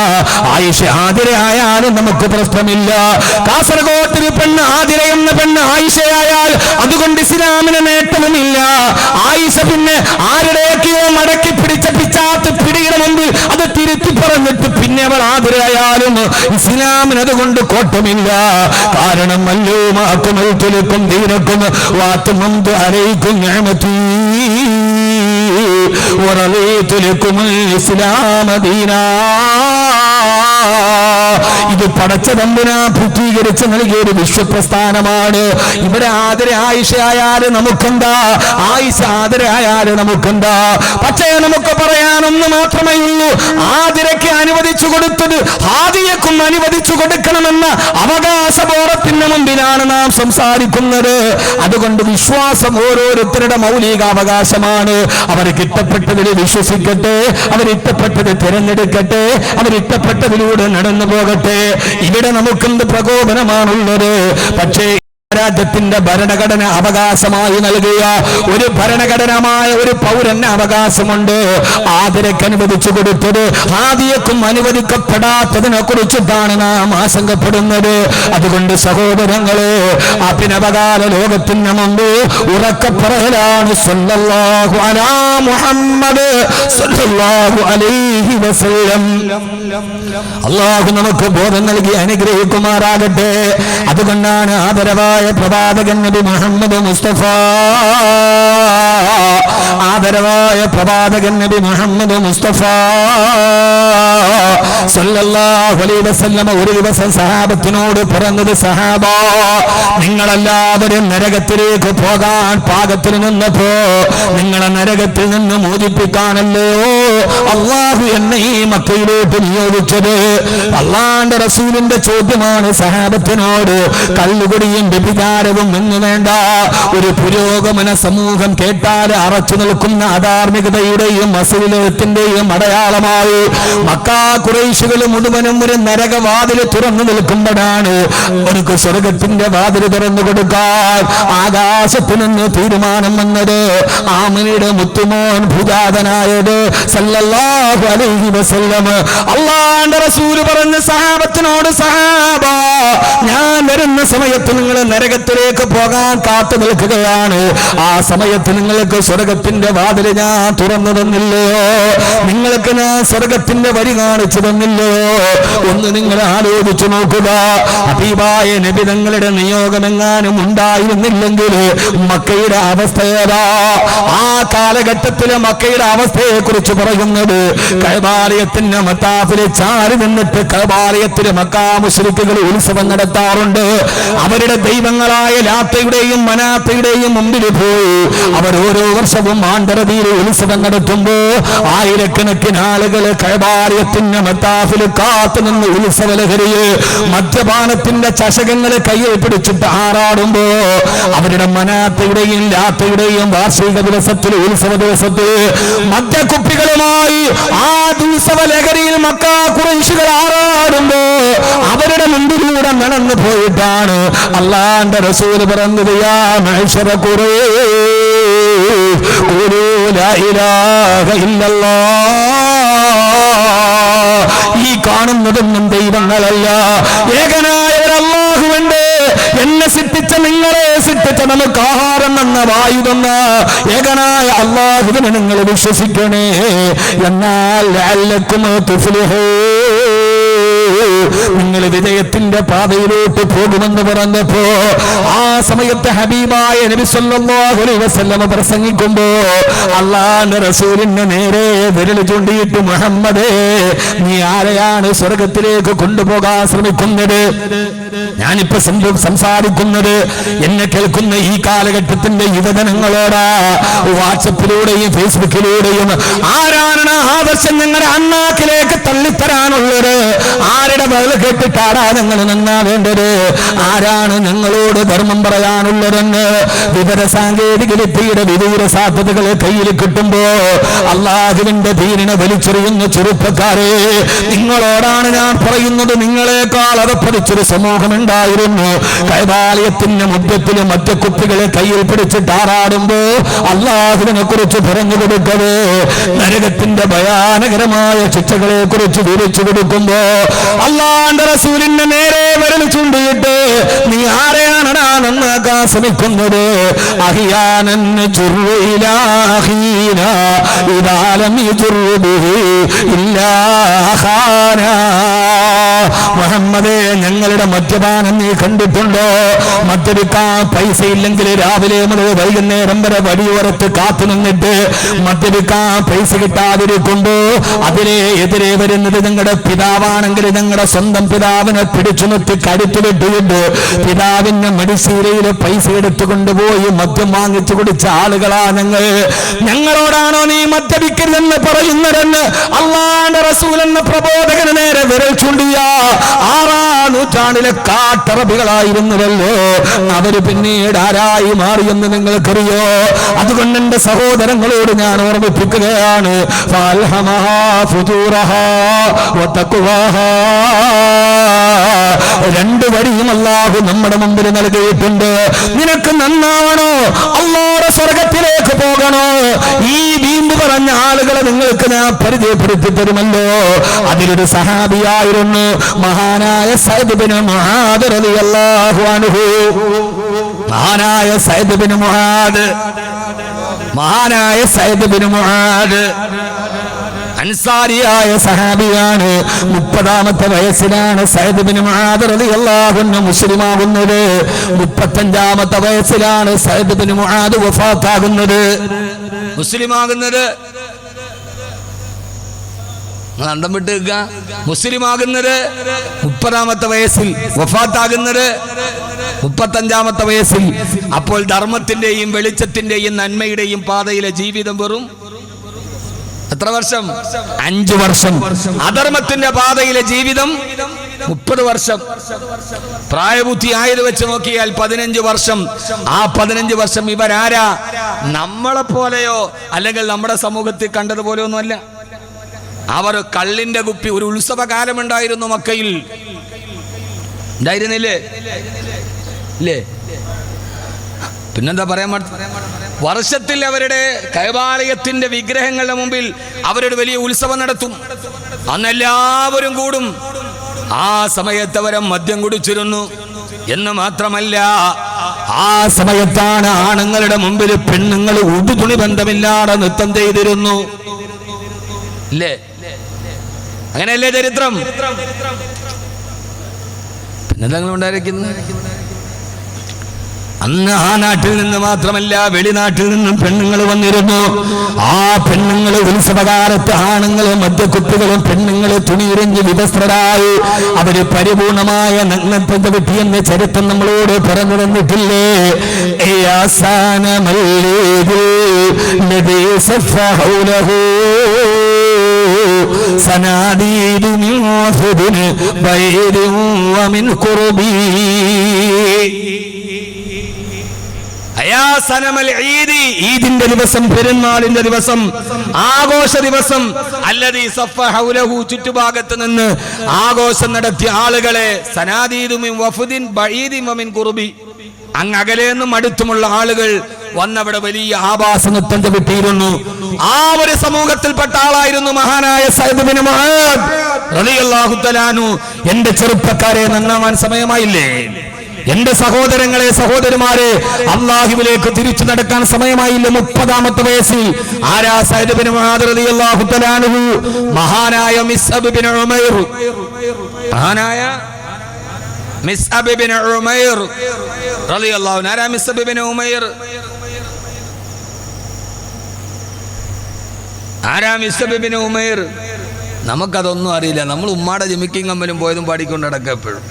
ആയിഷ ആതിരയായാലും നമുക്ക് പ്രശ്നമില്ല. കാസർഗോട്ടിൽ പെണ്ണ് ആതിര എന്ന പെണ്ണ് ആയിഷയായാൽ അതുകൊണ്ട് ഇസ്ലാമിന് നേട്ടവുമില്ല. ആയിഷ പിന്നെ ആരുടെയൊക്കെയോ മടക്കി പിടിച്ച പിച്ചാത്ത് പിടിയുടെ മുമ്പിൽ അത് തിരുത്തി പറഞ്ഞിട്ട് പിന്നെ അവൾ ആതിരയായാലും ഇസ്ലാമിന് അതുകൊണ്ട് കോട്ടമില്ല. കാരണം മല്ലൂമാക്കും തുലക്കും ദീനക്കും വാത്തുമന്ത് അരയിക്കും ഞാമത്തീ ورضيت لكم الإسلام دينا. ഇത് പടച്ച തമ്പുരാ പൂർത്തീകരിച്ച് നൽകിയ ഒരു വിശ്വപ്രസ്ഥാനമാണ്. ഇവിടെ ആദര ആയിഷയായാലും നമുക്കെന്താ, ആയിഷ ആദരയായാലും നമുക്കെന്താ. പക്ഷേ നമുക്ക് പറയാനൊന്ന് മാത്രമേ ഉള്ളൂ, ആതിരയ്ക്ക് അനുവദിച്ചു കൊടുത്തത് ഹാദിയക്കും അനുവദിച്ചു കൊടുക്കണമെന്ന അവകാശബോധത്തിന്റെ മുമ്പിലാണ് നാം സംസാരിക്കുന്നത്. അതുകൊണ്ട് വിശ്വാസം ഓരോരുത്തരുടെ മൗലിക അവകാശമാണ്. അവർക്ക് ഇഷ്ടപ്പെട്ടതിൽ വിശ്വസിക്കട്ടെ, അവരിഷ്ടപ്പെട്ടത് തിരഞ്ഞെടുക്കട്ടെ, അവരിഷ്ടപ്പെട്ടതിലൂടെ നടന്നു പോകട്ടെ. ഇവിടെ നമുക്കെന്ത് പ്രകോപനമാണുള്ളത്? പക്ഷേ രാജ്യത്തിന്റെ ഭരണഘടന അവകാശമായി നൽകിയ ഒരു ഭരണഘടനമായ ഒരു പൗരന് അവകാശമുണ്ട്. ആതിരയ്ക്ക് അനുവദിച്ചു കൊടുത്തത് ഹാദിയക്കും അനുവദിക്കപ്പെടാത്തതിനെ കുറിച്ചിട്ടാണ് നാം ആശങ്കപ്പെടുന്നത്. അതുകൊണ്ട് സഹോദരങ്ങളെ, അഭിനവകാല ലോകത്തിന് മുമ്പ് ഉറക്കപ്പറയലാണ് സല്ലല്ലാഹു അലാ മുഹമ്മദ് സല്ലല്ലാഹു അലൈഹി വസല്ലം. അല്ലാഹു നമുക്ക് ബോധം നൽകി അനുഗ്രഹിക്കുമാറാകട്ടെ. അതുകൊണ്ടാണ് ആദരവായ പ്രവാചകൻ നബി മുഹമ്മദ് മുസ്തഫ, ആദരവായ പ്രവാചകൻ നബി മുഹമ്മദ് മുസ്തഫ സല്ലല്ലാഹു അലൈഹി വസല്ലം ഒരു ദിവസം സഹാബത്തിനോട് പറഞ്ഞത്, സഹാബ, നിങ്ങളെല്ലാവരും നരകത്തിലേക്ക് പോകാൻ പാകത്തിൽ നിന്നപ്പോ നിങ്ങളെ നരകത്തിൽ നിന്ന് മോചിപ്പിക്കാനല്ലോ അല്ലാഹു എന്നെ ഈ മക്കയിലോട്ട് നിയോഗിച്ചത്. അല്ലാഹുവിന്റെ റസൂലിന്റെ ചോദ്യമാണ് സഹാബത്തിനോട്. കള്ളുകുടിയും വ്യഭിചാരവും എന്ന് വേണ്ട, ഒരു പുരോഗമന സമൂഹം കേട്ടാൽ അറച്ചു നിൽക്കുന്ന അധാർമികതയുടെയും അസുലത്തിന്റെയും അടയാളമായി മക്കാ ഖുറൈശികൾ മുഴുവനും ഒരു നരകവാതിൽ തുറന്നു നിൽക്കുമ്പോഴാണ് അവർക്ക് സ്വർഗത്തിന്റെ വാതിൽ തുറന്നു കൊടുക്കാൻ ആകാശത്തു നിന്ന് തീരുമാനം വന്നത്. ആമിനയുടെ മുത്തുമോൻ ഭുജാതനായത് സല്ലല്ലാഹു അലൈഹി വസല്ലം. അല്ലാഹുവിന്റെ റസൂൽ പറഞ്ഞ സഹാബത്തിനോട്, സഹാബ, ഞാൻ വരുന്ന സമയത്ത് നിങ്ങൾ നരകത്തിലേക്ക് പോകാൻ കാത്തു നിൽക്കുകയാണ്. ആ സമയത്ത് നിങ്ങൾക്ക് സ്വർഗത്തിന്റെ വാതിൽ ഞാൻ തുറന്നു തന്നില്ലയോ? നിങ്ങൾക്ക് ഞാൻ സ്വർഗത്തിന്റെ വഴി കാണിച്ചു തന്നില്ലയോ? ഒന്ന് നിങ്ങൾ ആലോചിച്ചു നോക്കുക. ഹബീബായ നബി തങ്ങളുടെ നിയോഗമെങ്ങാനും ഉണ്ടായിരുന്നില്ലെങ്കിൽ മക്കയുടെ അവസ്ഥ ഏതാ? ആ കാലഘട്ടത്തിലെ മക്കയുടെ അവസ്ഥയെ കുറിച്ച് പറയുന്നത്, കഅബാലയത്തിന്റെ മത്താഫിലെ ചാരി നിന്നിട്ട് കഅബാലയത്തിലെ മക്കാ മുശ്രിക്കുകൾ ഉത്സവം നടത്താറുണ്ട്. അവരുടെ ദൈവങ്ങളായ ലാത്തയുടെയും മനാത്തയുടെയും മുമ്പിൽ പോയി അവർ ഓരോ വർഷവും ആണ്ടറതിയിൽ ഉത്സവം നടത്തുമ്പോ ആയിരക്കണക്കിന് ആളുകൾ കഅബാലയത്തിന്റെ മത്താഫിൽ കാത്തു നിന്ന് ഉത്സവലഹരിയെ മദ്യപാനത്തിന്റെ ചഷകങ്ങളെ കയ്യിൽ പിടിച്ചിട്ട് ആറാടുമ്പോ അവരുടെ മനാത്തയുടെയും ലാത്തയുടെയും വാർഷിക ദിവസത്തിൽ ഉത്സവ ദിവസത്തിൽ മദ്യക്കുപ്പികളുമായി ആ ഉത്സവ ലഹരിയിൽ മക്കാ ഖുറൈശികൾ ആറാടുമ്പോ അവരുടെ മുമ്പിലൂടെ നടന്നു പോയിട്ടാണ് അല്ലാഹുവിന്റെ റസൂൽ പറഞ്ഞത്, യാ മഅ്ശറ ഖുറൈശ് ഖൂലൂ ലാ ഇലാഹ ഇല്ലല്ലാഹ്. ഈ കാണുന്നതൊന്നും ദൈവങ്ങളല്ല, ഏകനായവർ അല്ലാഹുവുണ്ട്. എന്നെ സൃഷ്ടിച്ച നിങ്ങളെ സൃഷ്ടിച്ച നമുക്ക് ആഹാരം എന്ന വായു തന്ന ഏകനായ അല്ലാഹുവിനെ നിങ്ങൾ വിശ്വസിക്കണേ. എന്നാൽ ലഅല്ലക്കും തുഫ്ലിഹൂൻ, നിങ്ങൾ വിജയത്തിന്റെ പാതയിലോട്ട് പോകുമെന്ന് പറഞ്ഞപ്പോ ആ സമയത്ത് ഹബീബായ നബി സല്ലല്ലാഹു അലൈഹി വസല്ലം പ്രസംഗിക്കുമ്പോ അല്ലാഹുവിന്റെ റസൂലിന് നേരെ വിരൽ ചൂണ്ടിയിട്ട് മുഹമ്മദേ, നീ ആരെയാണ് സ്വർഗത്തിലേക്ക് കൊണ്ടുപോകാൻ ശ്രമിക്കുന്നത്? ഞാനിപ്പോ സംസാരിക്കുന്നത് എന്നെ കേൾക്കുന്ന ഈ കാലഘട്ടത്തിന്റെ യുവജനങ്ങളോടാ. വാട്സപ്പിലൂടെയും ഫേസ്ബുക്കിലൂടെയും ആരാണ് ആദർശം ഞങ്ങളുടെ അണ്ണാക്കിലേക്ക് തള്ളിത്തരാനുള്ളത്? ആരുടെ ബഹള കേട്ടിട്ടാടാ ഞങ്ങൾ നന്നാവേണ്ടത്? ആരാണ് ഞങ്ങളോട് ധർമ്മം പറയാനുള്ളതെന്ന് വിവര സാങ്കേതിക വിദ്യയുടെ വിദൂര സാധ്യതകളെ കയ്യിൽ കിട്ടുമ്പോ അള്ളാഹുവിന്റെ ദീനിനെ വലിച്ചെറിയുന്ന ചെറുപ്പക്കാരെ, നിങ്ങളോടാണ് ഞാൻ പറയുന്നത്. നിങ്ങളെക്കാൾ അകപ്പതിച്ചൊരു സമൂഹം ഉണ്ടായിരുന്നു. കൈബാലയത്തിന്റെ മധ്യത്തില് മറ്റു കുപ്പികളെ കയ്യിൽ പിടിച്ചിട്ട് ആറാടുമ്പോ അള്ളാഹുവിനെ കുറിച്ച് പറഞ്ഞു കൊടുക്കവേ, നരകത്തിന്റെ ഭയാനകരമായ ശിക്ഷകളെ കുറിച്ച് വിവരിച്ചു കൊടുക്കുമ്പോ അള്ളാന്റെ റസൂലിന്റെ നേരെ വിരൽ ചൂണ്ടിയിട്ട് നീ ആരെയാണടാ നന്നാക്കാൻ ശ്രമിക്കുന്നത്? അഹിയാനന്ന് ചുറുയിലാഹീന ഇദാലം യുറുബിഹി ഇല്ലാഹാന. മുഹമ്മദേ, ഞങ്ങളുടെ മദ്യപാനം നീ കണ്ടിട്ടുണ്ടോ? മദ്യപിക്കാൻ പൈസ ഇല്ലെങ്കിൽ രാവിലെ മുതൽ വൈകുന്നേരം വരെ വടിയോരത്ത് കാത്തു നിന്നിട്ട് മദ്യപിക്കാൻ പൈസ കിട്ടാതിരിക്കുമ്പോ അതിനെതിരെ വരുന്നത് നിങ്ങളുടെ പിതാവാണെങ്കിൽ നിങ്ങളുടെ സ്വന്തം പിതാവിനെ പിടിച്ചു നിർത്തി കരുത്തു വെട്ടിയിട്ട് പിതാവിന്റെ മടിശീലയിലെ പൈസ എടുത്തു കൊണ്ടുപോയി മദ്യം വാങ്ങിച്ചു കുടിച്ച ആളുകളാ ഞങ്ങൾ. ഞങ്ങളോടാണോ നീ മദ്യപിക്കരുതെന്ന് പറയുന്നതെന്ന് അള്ളാന്റെ റസൂൽ എന്ന പ്രബോധകന് നേരെ വിരൽ ചൂണ്ടിയ 6-ാം നൂറ്റാണ്ടിലെ കാട്ടറബികളായിരുന്നുവല്ലോ. അവര് പിന്നീട് ആരായി മാറിയെന്ന് നിങ്ങൾക്കറിയോ? അതുകൊണ്ട് എന്റെ സഹോദരങ്ങളോട് ഞാൻ ഓർമ്മിപ്പിക്കുകയാണ്, രണ്ട് വഴിയും അല്ലാഹു നമ്മുടെ മുമ്പിൽ നൽകിയിട്ടുണ്ട്. നിനക്ക് നന്നാവണോ? അല്ലാഹുവിന്റെ സ്വർഗത്തിലേക്ക് പോകണോ? ഈ വീമ്പ് പറഞ്ഞ ആളുകളെ നിങ്ങൾക്ക് ഞാൻ പരിചയപ്പെടുത്തി തരുമല്ലോ. അതിലൊരു സഹാബിയായിരുന്നു മഹാനായ സഅദ് ഇബ്നു മുആദ് റളിയല്ലാഹു അൻഹു. മഹാനായ സഅദ് ഇബ്നു മുആദ്, മഹാനായ സഅദ് ഇബ്നു മുആദ് അൻസാരിയായ സഹാബിയാണ്. 30-ാമത്തെ വയസ്സിലാണ് സഅദ് ഇബ്നു മുആദ് റളിയല്ലാഹു അൻഹു മുസ്ലിമാകുന്നത്. 35-ാമത്തെ വയസ്സിലാണ് സഅദ് ഇബ്നു മുആദ് വഫാത്താകുന്നത്, മുസ്ലിമാകുന്നത്. അണ്ടം വിട്ട് മുസ്ലിമാകുന്നത് 30-ാമത്തെ വയസ്സിൽ, വഫാത്താകുന്നത് 35-ാമത്തെ വയസ്സിൽ. അപ്പോൾ ധർമ്മത്തിന്റെയും വെളിച്ചത്തിന്റെയും നന്മയുടെയും പാതയിലെ ജീവിതം വെറും എത്ര വർഷം? 5 വർഷം. അധർമ്മത്തിന്റെ പാതയിലെ ജീവിതം 30 വർഷം. പ്രായബുദ്ധി ആയത് വെച്ച് നോക്കിയാൽ 15 വർഷം. ആ 15 വർഷം ഇവരാരാ? നമ്മളെ പോലെയോ അല്ലെങ്കിൽ നമ്മുടെ സമൂഹത്തിൽ കണ്ടതുപോലെയോ ഒന്നുമല്ല. അവർ കള്ളിന്റെ കുപ്പി, ഒരു ഉത്സവകാലം ഉണ്ടായിരുന്നു മക്കയിൽ, ഉണ്ടായിരുന്നില്ലേ? ഇല്ലേ? പിന്നെന്താ പറയാൻ? വർഷത്തിൽ അവരുടെ കൈബാലയത്തിന്റെ വിഗ്രഹങ്ങളുടെ മുമ്പിൽ അവരുടെ വലിയ ഉത്സവം നടത്തും. അന്നെല്ലാവരും കൂടും. ആ സമയത്ത് അവരെ മദ്യം കുടിച്ചിരുന്നു എന്ന് മാത്രമല്ല, ആ സമയത്താണ് ആണുങ്ങളുടെ മുമ്പിൽ പെണ്ണുങ്ങൾ ഉടുതുണി ബന്ധമില്ലാതെ നൃത്തം ചെയ്തിരുന്നു. ഇല്ലേ? അങ്ങനെയല്ലേ ചരിത്രം? പിന്നെന്തെങ്കിലും ഉണ്ടായിരിക്കുന്നു. അന്ന് ആ നാട്ടിൽ നിന്ന് മാത്രമല്ല വെളിനാട്ടിൽ നിന്നും പെണ്ണുങ്ങൾ വന്നിരുന്നു. ആ പെണ്ണുങ്ങൾ ഉത്സവകാലത്ത് ആണുങ്ങളും മദ്യക്കുപ്പികളും പെണ്ണുങ്ങൾ തുണിയിരഞ്ഞ് വിവസ്ത്രരായി അവര് പരിപൂർണമായ നഗ്നത്വം വെട്ടിയെന്ന് ചരിത്രം നമ്മളോട് പറഞ്ഞു തന്നിട്ടില്ലേ? സനാദീദു മിൻ വഫദിൻ ബൈദിൻ വമിൻ ഖുർബി ഈദിന്റെ ദിവസം, പെരുന്നാളിന്റെ ദിവസം, ആഘോഷ ദിവസം, അല്ലദീ സഫ ഹൗലഹു, ചുറ്റുഭാഗത്ത് നിന്ന് ആഘോഷം നടത്തിയ ആളുകളെ സനാദീദു മിൻ വഫദിൻ ബഈദിൻ വമിൻ ഖുർബി, അങ്ങകലെ നിന്നും അടുത്തുമുള്ള ആളുകൾ വന്നവിടെ വലിയ ആഭാസ നൃത്തം ചവിട്ടിയിരുന്നു. ആ ഒരു സമൂഹത്തിൽപ്പെട്ട ആളായിരുന്നു മഹാനായ സഅദ് ഇബ്നു മുആദ് റളിയല്ലാഹു തആല അൻഹു. എന്റെ ചെറുപ്പക്കാരെ, നന്നാവാൻ സമയമായില്ലേ? എന്റെ സഹോദരങ്ങളെ, സഹോദരിമാരെ, അല്ലാഹുവിലേക്ക് തിരിച്ചു നടക്കാൻ സമയമായില്ല. 30-ാമത്തെ വയസ്സിൽ ആരാ? സഅദ് ഇബ്നു മുആദ് റളിയല്ലാഹു തആല അൻഹു. മഹാനായ മിസ്അബ് ഇബ്നു ഉമൈർ മഹാനായ മിസ്അബ് ഇബ്നു ഉമൈർ റളിയല്ലാഹു അൻഹു. ആരാ മിസ്അബ് ഇബ്നു ഉമൈർ? ആരാ മിസ്അബ് ഇബ്നു ഉമൈർ? നമുക്കതൊന്നും അറിയില്ല. നമ്മൾ ഉമ്മാടെ ജിമിക്കിങ് കമ്പലും പോയതും പാടിക്കൊണ്ട് നടക്കുക എപ്പോഴും.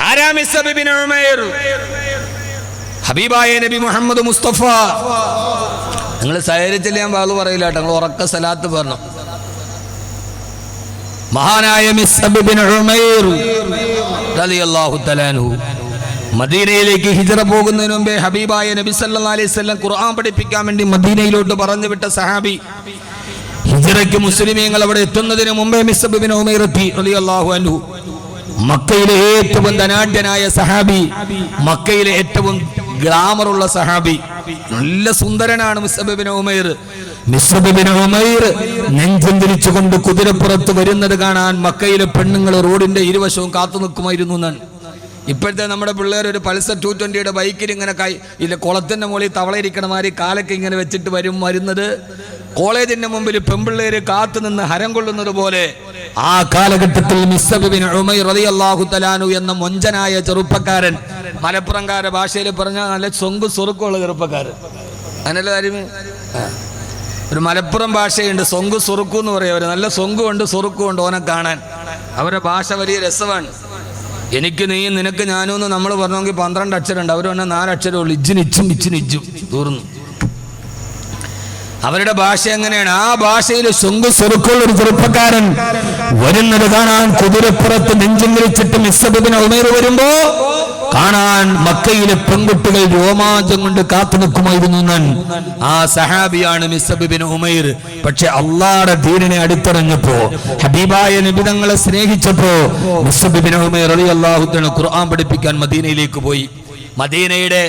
ആരാ മിസ്അബ് ഇബ്നു ഉമൈർ? ഹബീബായ നബി മുഹമ്മദ് മുസ്തഫ. നിങ്ങൾ സഹകരിച്ചില്ല ഞാൻ വാള് പറയില്ല കേട്ടോ, നിങ്ങൾ ഉറക്ക സലാത്ത് പറഞ്ഞു. മഹാനായ മിസ്അബ് ഇബ്നു ഉമൈർ റളിയല്ലാഹു തആല അൻഹു മദീനയിലേക്ക് ഹിജ്റ പോകുന്നതിന് മുമ്പേ ഹബീബായ നബി സല്ലല്ലാഹു അലൈഹി വസല്ലം ഖുർആൻ പഠിപ്പിക്കാൻ വേണ്ടി മദീനയിലോട്ട് പറഞ്ഞു വിട്ട സഹാബി. ഹിജ്റയ്ക്ക് മുസ്ലിമീങ്ങൾ അവിടെ എത്തുന്നതിന് മുമ്പേ മിസ്അബ് ഇബ്നു ഉമൈർ റളിയല്ലാഹു അൻഹു മക്കയിലെ ഏറ്റവും ധനാഢ്യനായ സഹാബി, മക്കയിലെ ഏറ്റവും ഗ്ലാമറുള്ള സഹാബി, നല്ല സുന്ദരനാണ് മിസ്അബ് ഇബ്നു ഉമൈർ. മിസ്അബ് ഇബ്നു ഉമൈർ നെഞ്ചം തിരിച്ചുകൊണ്ട് കുതിരപ്പുറത്ത് വരുന്നത് കാണാൻ മക്കയിലെ പെണ്ണുങ്ങൾ റോഡിന്റെ ഇരുവശവും കാത്തു നിൽക്കുമായിരുന്നു എന്നാണ്. ഇപ്പോഴത്തെ നമ്മുടെ പിള്ളേർ ഒരു പൾസർ 220 ബൈക്കിൽ ഇങ്ങനെ ഇല്ല കുളത്തിന്റെ മുകളിൽ തവളയിരിക്കണ മാതിരി കാലൊക്കെ ഇങ്ങനെ വെച്ചിട്ട് വരുന്നത് കോളേജിന്റെ മുമ്പിൽ പെൺപിള്ളേര് കാത്തു നിന്ന് ഹരം കൊള്ളുന്നത് പോലെ ആ കാലഘട്ടത്തിൽ മിസ്അബ് ഇബ്നു ഉമൈർ റളിയല്ലാഹു തആല അൻഹു എന്ന മൊഞ്ചനായ ചെറുപ്പക്കാരൻ, മലപ്പുറംകാരുടെ ഭാഷയിൽ പറഞ്ഞാൽ നല്ല സൊങ്കു സുറുക്കുള്ള ചെറുപ്പക്കാരൻ. അങ്ങനല്ല കാര്യം. ഒരു മലപ്പുറം ഭാഷയുണ്ട്, സൊങ്കു സുറുക്കു എന്ന് പറയും. അവർ നല്ല സൊങ്കുണ്ട് സുറുക്കുണ്ട് ഓനെ കാണാൻ. അവരുടെ ഭാഷ വലിയ രസമാണ്. എനിക്ക് നീയും നിനക്ക് ഞാനും എന്ന് നമ്മൾ പറഞ്ഞെങ്കിൽ 12 അക്ഷരം ഉണ്ട്. അവർ പറഞ്ഞാൽ 4 അക്ഷരമേ ഉള്ളൂ. ഇജ്ജിനിച്ചും ഇച്ചിനിച്ചും തീർന്നു. അവരുടെ ഭാഷ എങ്ങനെയാണ്? ആ ഭാഷയിൽ സൊങ്കു സുറുക്കുള്ള ഒരു ചെറുപ്പക്കാരൻ വരുന്നത് കാണാൻ കുതിരപ്പുറത്ത് നെഞ്ചും വിളിച്ചിട്ട് മിസ്അബ് ഇബ്നു ഉമൈർ വരുമ്പോ കാണാൻ മക്കയിലെ പെൺകുട്ടികൾ രോമാഞ്ചം കൊണ്ട് കാത്തു നിൽക്കുമായിരുന്നു. ആ സഹാബിയാണ് മിസ്അബ് ഇബ്നു ഉമൈർ. പക്ഷെ അള്ളാഹുവിന്റെ ദീനിനെ അടുത്തറിഞ്ഞപ്പോ, ഹബീബായ നബി തങ്ങളെ സ്നേഹിച്ചപ്പോ മിസ്അബ് ഇബ്നു ഉമൈർ റളിയല്ലാഹു അൻഹു ഖുർആൻ പഠിപ്പിക്കാൻ മദീനയിലേക്ക് പോയി. മദീനയുടെ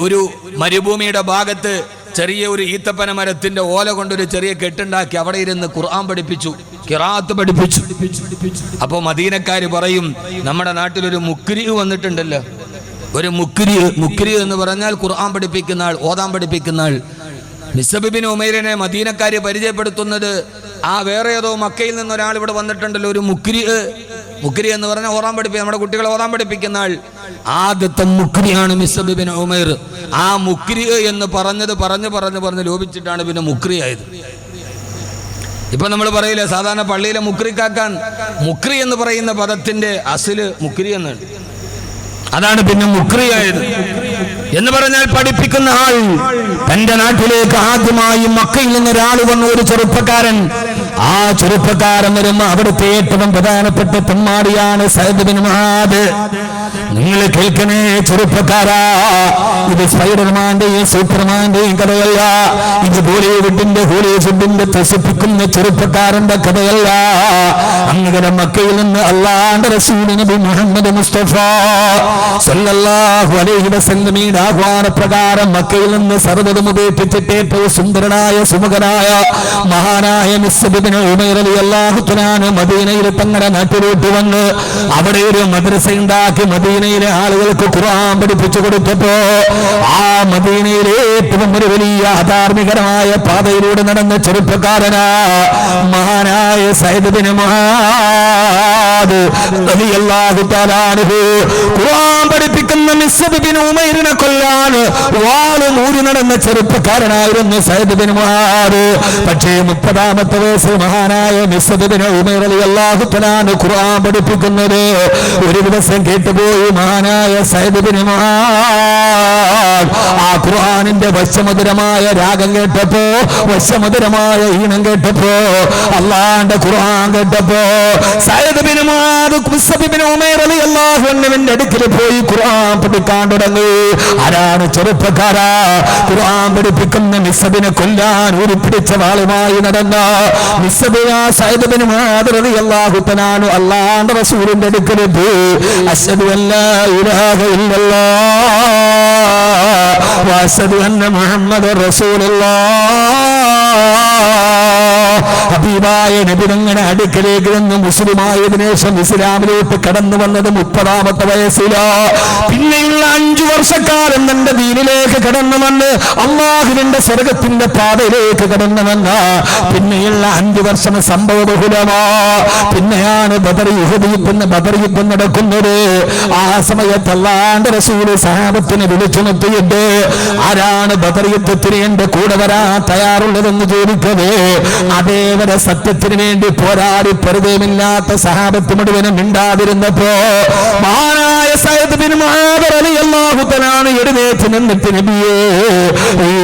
ഒരു മരുഭൂമിയുടെ ഭാഗത്ത് ചെറിയ ഒരു ഈത്തപ്പന മരത്തിന്റെ ഓല കൊണ്ടൊരു ചെറിയ കെട്ടുണ്ടാക്കി അവിടെ ഇരുന്ന് ഖുർആൻ പഠിപ്പിച്ചു, ഖിറാഅത്ത് പഠിപ്പിച്ചു. അപ്പോൾ മദീനക്കാര് പറയും, നമ്മുടെ നാട്ടിലൊരു മുക്രി വന്നിട്ടുണ്ടല്ലോ. ഒരു മുക്രി എന്ന് പറഞ്ഞാൽ ഖുർആൻ പഠിപ്പിക്കുന്ന ആൾ, ഓതാൻ പഠിപ്പിക്കുന്ന ആൾ. മിസ്അബ് ഇബ്നു ഉമൈറിനെ മദീനക്കാര് പരിചയപ്പെടുത്തുന്നത്, ആ വേറെ ഏതോ മക്കയിൽ നിന്ന് ഒരാൾ ഇവിടെ വന്നിട്ടുണ്ടല്ലോ, ഒരു മുക്രി എന്ന് പറഞ്ഞാൽ ഓതാൻ പഠിപ്പിക്കുക, നമ്മുടെ കുട്ടികളെ ഓതാൻ പഠിപ്പിക്കുന്ന ആൾ. ആദ്യത്തെ മുക്രിയാണ് മിസ്അബ് ഇബ്നു ഉമൈർ. ആ മുക്രി എന്ന് പറഞ്ഞ് ലോപിച്ചിട്ടാണ് പിന്നെ മുക്രി ആയത്. ഇപ്പൊ നമ്മൾ പറയില്ലേ, സാധാരണ പള്ളിയിലെ മുക്രിക്കാക്കാൻ മുക്രി എന്ന് പറയുന്ന പദത്തിന്റെ അസില് മുക്രി എന്നാണ്. അതാണ് പിന്നെ മുക്രി ആയത്. എന്ന് പറഞ്ഞാൽ പഠിപ്പിക്കുന്ന ആൾ. തന്റെ നാട്ടിലേക്ക് ആദ്യമായി മക്കയിൽ നിന്ന് ഒരാൾ വന്ന ഒരു ചെറുപ്പക്കാരൻ. ആ ചെറുപ്പക്കാരൻ വരുമ്പോ അവിടുത്തെ ഏറ്റവും പ്രധാനപ്പെട്ട തെമ്മാടിയാണ് സഅദ് ബിൻ മുആദ്. നിങ്ങൾ കേൾക്കണേ ചെറുപ്പക്കാരാ, ഇത് സ്പൈഡർമാന്റെയും സൂപ്പർമാന്റെയും കഥയല്ല. ഇത് ബോളിവുഡിന്റെ ഹോളിവുഡിന്റെ ത്രസിപ്പിക്കുന്ന ചെറുപ്പക്കാരന്റെ കഥയല്ല. അങ്ങനെ മക്കയിൽ നിന്ന് അല്ലാഹുവിന്റെ റസൂൽ നബി മുഹമ്മദ് മുസ്തഫ സല്ലല്ലാഹു അലൈഹി വസല്ലമയുടെ ആഹ്വാനപ്രകാരം മക്കയിൽ നിന്ന് സർവ്വതും ഉപേക്ഷിച്ചിട്ട് ഏറ്റവും സുന്ദരനായ സുമുഖനായ മഹാനായ മിസ്അബ് ഇബ്നു ഉമൈർ റളിയല്ലാഹു തആല മദീനയിൽ തങ്ങളുടെ നാട്ടിലോട്ട് വന്ന് അവിടെ ഒരു മദ്രസ ഉണ്ടാക്കി മദീനയിലെ ആളുകൾക്ക് ഖുർആൻ പഠിപ്പിച്ചു കൊടുത്തപ്പോ ആ മദീനയിലെ ഏറ്റവും ഒരു വലിയ അധാർമികരമായ പാതയിലൂടെ നടന്ന ചെറുപ്പക്കാരനാ മഹാനായ സഅദ് ബിൻ മുആദ് റളിയല്ലാഹു തആല അൻഹു. ഖുർആൻ പഠിപ്പിക്കുന്ന മിസ്അബ് ഇബ്നു ഉമൈറിനെ കൊല്ലാൻ വാള് മൂരി നടന്ന ചെറുപ്പക്കാരനായിരുന്നു സഅദ് ബിൻ മുആദ്. പക്ഷേ 30ാമത്തെ വയസ്സിൽ മഹാനായ മിസ്അബ് ഇബ്നു ഉമൈർ റളിയല്ലാഹു തആല ഖുർആൻ പഠിപ്പിക്കുന്നത് ഒരു ദിവസം കേട്ടുപോയി മഹാനായ സഅദ് ബിൻ മുആദ്. ആ ഖുർആനിന്റെ വശ്യമധുരമായ രാഗം കേട്ടപ്പോ, വശ്യമധുരമായ ഈണം കേട്ടപ്പോ, അല്ലാഹുവിന്റെ ഖുർആൻ കേട്ടപ്പോ സഅദ് ബിൻ മുആദ് മിസ്അബ് ഇബ്നു ഉമൈർ റളിയല്ലാഹു അൻഹുവിന്റെ അടുക്കൽ പോയി ഖുർആൻ പഠിക്കാൻ തുടങ്ങി. ആരാണ് ചെറുപ്പക്കാരാ? ഖുർആൻ പഠിപ്പിക്കുന്ന മിസ്അബിനെ കൊല്ലാൻ ഉരുപ്പിടിച്ച വാളുമായി നടന്ന മിസ്അബ് സഅദ് ബിൻ മുആദ് റളിയല്ലാഹു തആല അല്ലാഹുവിന്റെ റസൂലിന്റെ അടുക്കൽ പോയി അശ്ഹദു അല്ലാ ഇലാഹ ഇല്ലല്ലാഹ് വഅശ്ഹദു അന്ന മുഹമ്മദർ റസൂലുള്ളാഹ് ഹബീബായ നബി തങ്ങളുടെ അടുക്കലേക്ക് നിന്ന് മുസ്ലിമായതിനു ശേഷം ഇസ്ലാമിലേക്ക് കടന്നു വന്നത് 30ാമത്തെ വയസ്സിലാ. പിന്നെയുള്ള 5 വർഷക്കാലം തന്റെ ദീനിലേക്ക് കടന്നു വന്ന് അള്ളാഹുവിന്റെ സ്വർഗത്തിന്റെ പാതയിലേക്ക് കടന്നു വന്ന പിന്നെയുള്ള 5 വർഷം സംഭവബഹുലമാ. പിന്നെയാണ് ബദർ യുദ്ധം നടക്കുന്നത്. ആ സമയത്ത് അല്ലാഹുവിന്റെ റസൂൽ സഹാബത്തിനെ വിളിച്ചു നിർത്തിയിട്ട് ആരാണ് ബദർ യുദ്ധത്തിന് എന്റെ കൂടെ വരാൻ തയ്യാറുള്ളതെന്ന് ചോദിക്കവേ അതേവരെ സത്യത്തിന് വേണ്ടി പോരാടി പരിചയമില്ലാത്ത സഹാബത്ത് മുഴുവനും മിണ്ടാതിരുന്നപ്പോ മഹാനായ സയ്യിദ് ബിൻ മുആദ് റളിയല്ലാഹു തആല എഴുന്നേറ്റ് നിന്നിട്ട് നബിയേ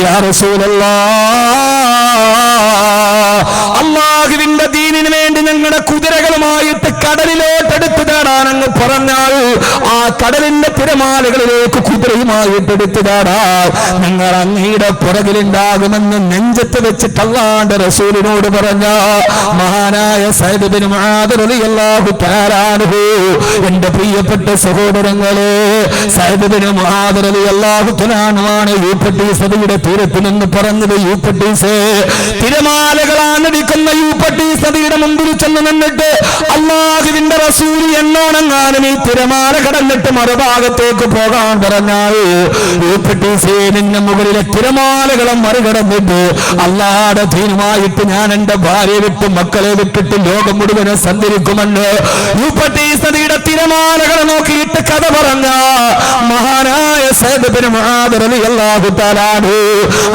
യാ റസൂലല്ലാഹ് അല്ലാഹുവിന്റെ ദീനിന് വേണ്ടി ഞങ്ങളുടെ കുതിരകളുമായിട്ട് കടലിലോട്ട് എടുത്തു ചാടാൻ അങ്ങ് പറഞ്ഞാൽ ആ കടലിന്റെ തിരമാലകളിലേക്ക് കുതിരയുമായിട്ട് എടുത്തു ചാടാൻ ഞങ്ങൾ അങ്ങയുടെ പുറകിലുണ്ടാകുമെന്ന് നെഞ്ചത്ത് വെച്ചിട്ട് അല്ലാഹുവിന്റെ റസൂലിനോട് പറഞ്ഞ മഹാനായ സയ്യിദ് ബിൻ മുആദ് റളിയല്ലാഹു തആല അൻഹു എന്റെ പ്രിയപ്പെട്ട സഹോദരങ്ങളെ സയ്യിദ് ബിൻ മുആദ് റളിയല്ലാഹു തആല ആണ് യൂഫ്രട്ടീസ് നദിയുടെ തീരത്ത് നിന്ന് പറഞ്ഞത് യൂഫ്രട്ടീസ് തിരമാലകളാണ് അടിക്കുന്ന യൂഫ്രട്ടീസ് നദിയുടെ മുമ്പിൽ ചെന്ന് നിന്നിട്ട് അല്ലാഹുവിന്റെ റസൂൽ എന്നോണെങ്ങാനും ഈ തിരമാല കടന്നിട്ട് മറുഭാഗത്തേക്ക് പോകാൻ പറഞ്ഞാൽ യൂഫ്രട്ടീസേ നിന്റെ മുകളിലെ തിരമാലകളെ മറികടന്നിട്ട് അല്ലാഹുവിന്റെ ദീനുമായിട്ട് ഞാൻ എന്റെ ഭാര്യയെ വിട്ട് മക്കളെ വിട്ടിട്ട് ലോകം മുഴുവനെ സഞ്ചരിക്കുമെന്ന് യൂഫ്രട്ടീസ് നദിയുടെ തിരമാലകളെ നോക്കിയിട്ട് കഥ പറഞ്ഞ മഹാനായ സയ്യിദ് ബിൻ മുആദ് റളിയല്ലാഹു തആല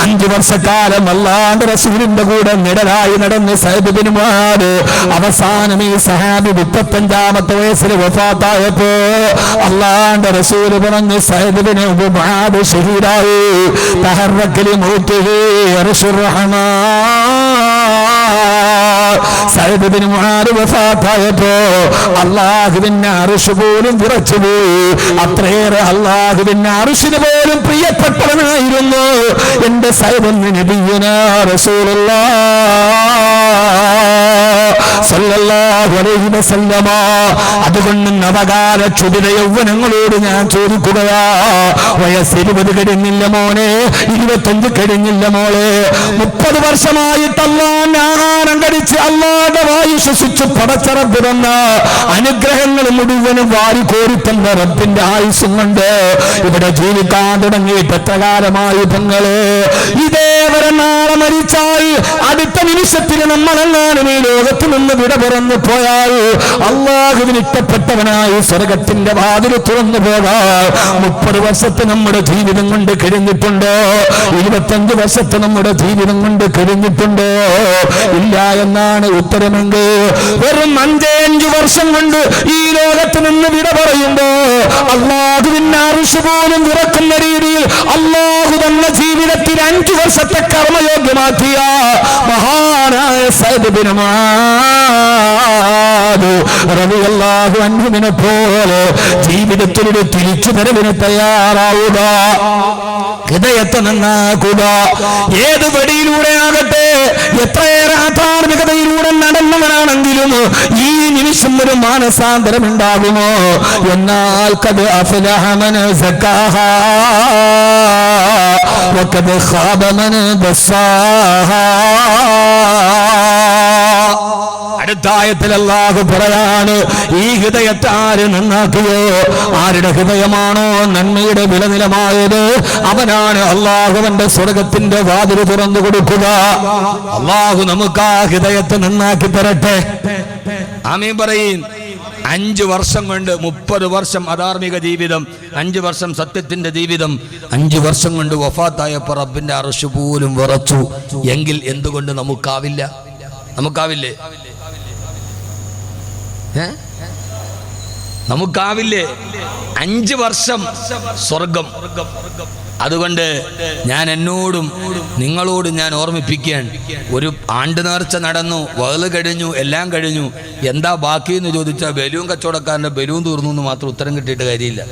5 വർഷക്കാലം അല്ലാഹുവിന്റെ റസൂലിന്റെ കൂടെ നിഴലായി നടന്ന് സയ്യിദ് ബിൻ മുആദ് അവസാനം ഈ സഹാബി 35ാമത്തെ വയസ്സിൽ വഫാത്തായപ്പോ അല്ലാഹുവിന്റെ റസൂൽ പറഞ്ഞു സയ്യിദ് ബിൻ മുആദ് ഷഹീദായി തഹറക്കലി മൗതുഹി അർശുർ റഹ്മാൻ സയ്യിദ് ബിൻ മുആദ് വഫാത്തായപ്പോ അല്ലാഹുവിന്റെ അർശ് പോലും വിറച്ചുപോയി. അത്രയേറെ അല്ലാഹുവിന്റെ അർശിന് പോലും പ്രിയപ്പെട്ടവനായിരുന്നു എന്റെ സയ്യിദ് നബിയുനാ റസൂലുള്ളാഹ് സല്ലല്ലാഹു അലൈഹി വസല്ലമ. അതുകൊണ്ട് നവകാല ക്ഷുഭിത യൗവനങ്ങളോട് ഞാൻ ചോദിക്കുകയാ, വയസ്സ് 20 കഴിഞ്ഞില്ല മോനെ, 25 കഴിഞ്ഞില്ല മോളെ, 30 വർഷമായിട്ട് അല്ലാഹുവിന്റെ ആഹാരം കഴിച്ച് അല്ലാഹുവിന്റെ വായു ശ്വസിച്ച് പടച്ചറബ് തന്ന അനുഗ്രഹങ്ങൾ മുഴുവനും വാരിക്കോരി തന്ന റബ്ബിന്റെ ആയുസ്സും കൊണ്ട് ഇവിടെ ജീവിക്കാൻ തുടങ്ങിയിട്ട് എത്ര കാലമായി പെങ്ങളെ? ഇതേവരെ നാളെ മരിച്ചാൽ അടുത്ത നിമിഷത്തിൽ നമ്മളെങ്ങാനും ഈ ലോകത്ത് നിന്ന് വിട പറന്നു പോയാൽ അല്ലാഹുവിന് ഇഷ്ടപ്പെട്ടവനായി സ്വർഗത്തിന്റെ വാതിൽ തുറന്നു പോകാൻ 30 വർഷത്തെ നമ്മുടെ ജീവിതം കൊണ്ട് കഴിഞ്ഞിട്ടുണ്ടോ? 25 വർഷത്തെ നമ്മുടെ ജീവിതം കൊണ്ട് കഴിഞ്ഞിട്ടുണ്ടോ? ഇല്ല എന്നാണ് ഉത്തരമെങ്കിൽ വെറും 5 വർഷം കൊണ്ട് ഈ ലോകത്ത് നിന്ന് വിട പറയുമ്പോ അല്ലാഹുവിന്റെ അർശ് പോലും വിറക്കുന്ന രീതിയിൽ അല്ലാഹു തന്ന ജീവിതത്തിൽ 5 വർഷത്തെ കർമ്മയോഗ്യമാക്കിയ മഹാനായ സയ്യിദ് ബിൻ മുആദ് റളിയല്ലാഹു അൻഹുവിനെ പോലെ ജീവിതത്തിലൊരു തിരിച്ചുവരവിന് തയ്യാറാവുക, ഹൃദയത്തെ നന്നാക്കുക. ഏത് വഴിയിലൂടെ ആകട്ടെ, എത്രയേറെ ആധാർമികതയിലൂടെ നടന്നവനാണെങ്കിലും ഈ നിമിഷം ഒരു മാനസാന്തരം ഉണ്ടാകുമോ? എന്നാൽ ഖദ് അഫ്ലഹ മൻ സക്കാഹാ വഖദ് ഖാബ മൻ ദസ്സാഹാ. അടുത്ത ആയത്തിൽ അല്ലാഹു പറയാണ്, ഈ ഹൃദയത്തെ ആര് നന്നാക്കിയോ, ആരുടെ ഹൃദയമാണോ നന്മയുടെ വിളനിലമായത്, അവനാണ് അല്ലാഹുവിന്റെ സ്വർഗത്തിന്റെ വാതിൽ തുറന്നു കൊടുക്കുക. അല്ലാഹു നമുക്ക് ആ ഹൃദയത്തെ നന്നാക്കി തരട്ടെ. ആമീൻ പറയും. 5 വർഷം കൊണ്ട് 30 വർഷം അധാർമിക ജീവിതം, 5 വർഷം സത്യത്തിന്റെ ജീവിതം, 5 വർഷം കൊണ്ട് വഫാത്തായപ്പോൾ റബ്ബിന്റെ അർശ് പോലും വിറച്ചു. എങ്കിൽ എന്തുകൊണ്ട് നമുക്കാവില്ല? നമുക്കാവില്ലേ? നമുക്കാവില്ലേ? 5 വർഷം സ്വർഗം. അതുകൊണ്ട് ഞാൻ എന്നോടും നിങ്ങളോടും ഞാൻ ഓർമ്മിപ്പിക്കുകയാണ്, ഒരു ആണ്ട് നേർച്ച നടന്നു, വകല് കഴിഞ്ഞു, എല്ലാം കഴിഞ്ഞു, എന്താ ബാക്കി എന്ന് ചോദിച്ചാൽ ബലൂൺ കച്ചവടക്കാരൻ്റെ ബലൂൺ തീർന്നു എന്ന് മാത്രം ഉത്തരം കിട്ടിയിട്ട് കാര്യമില്ല.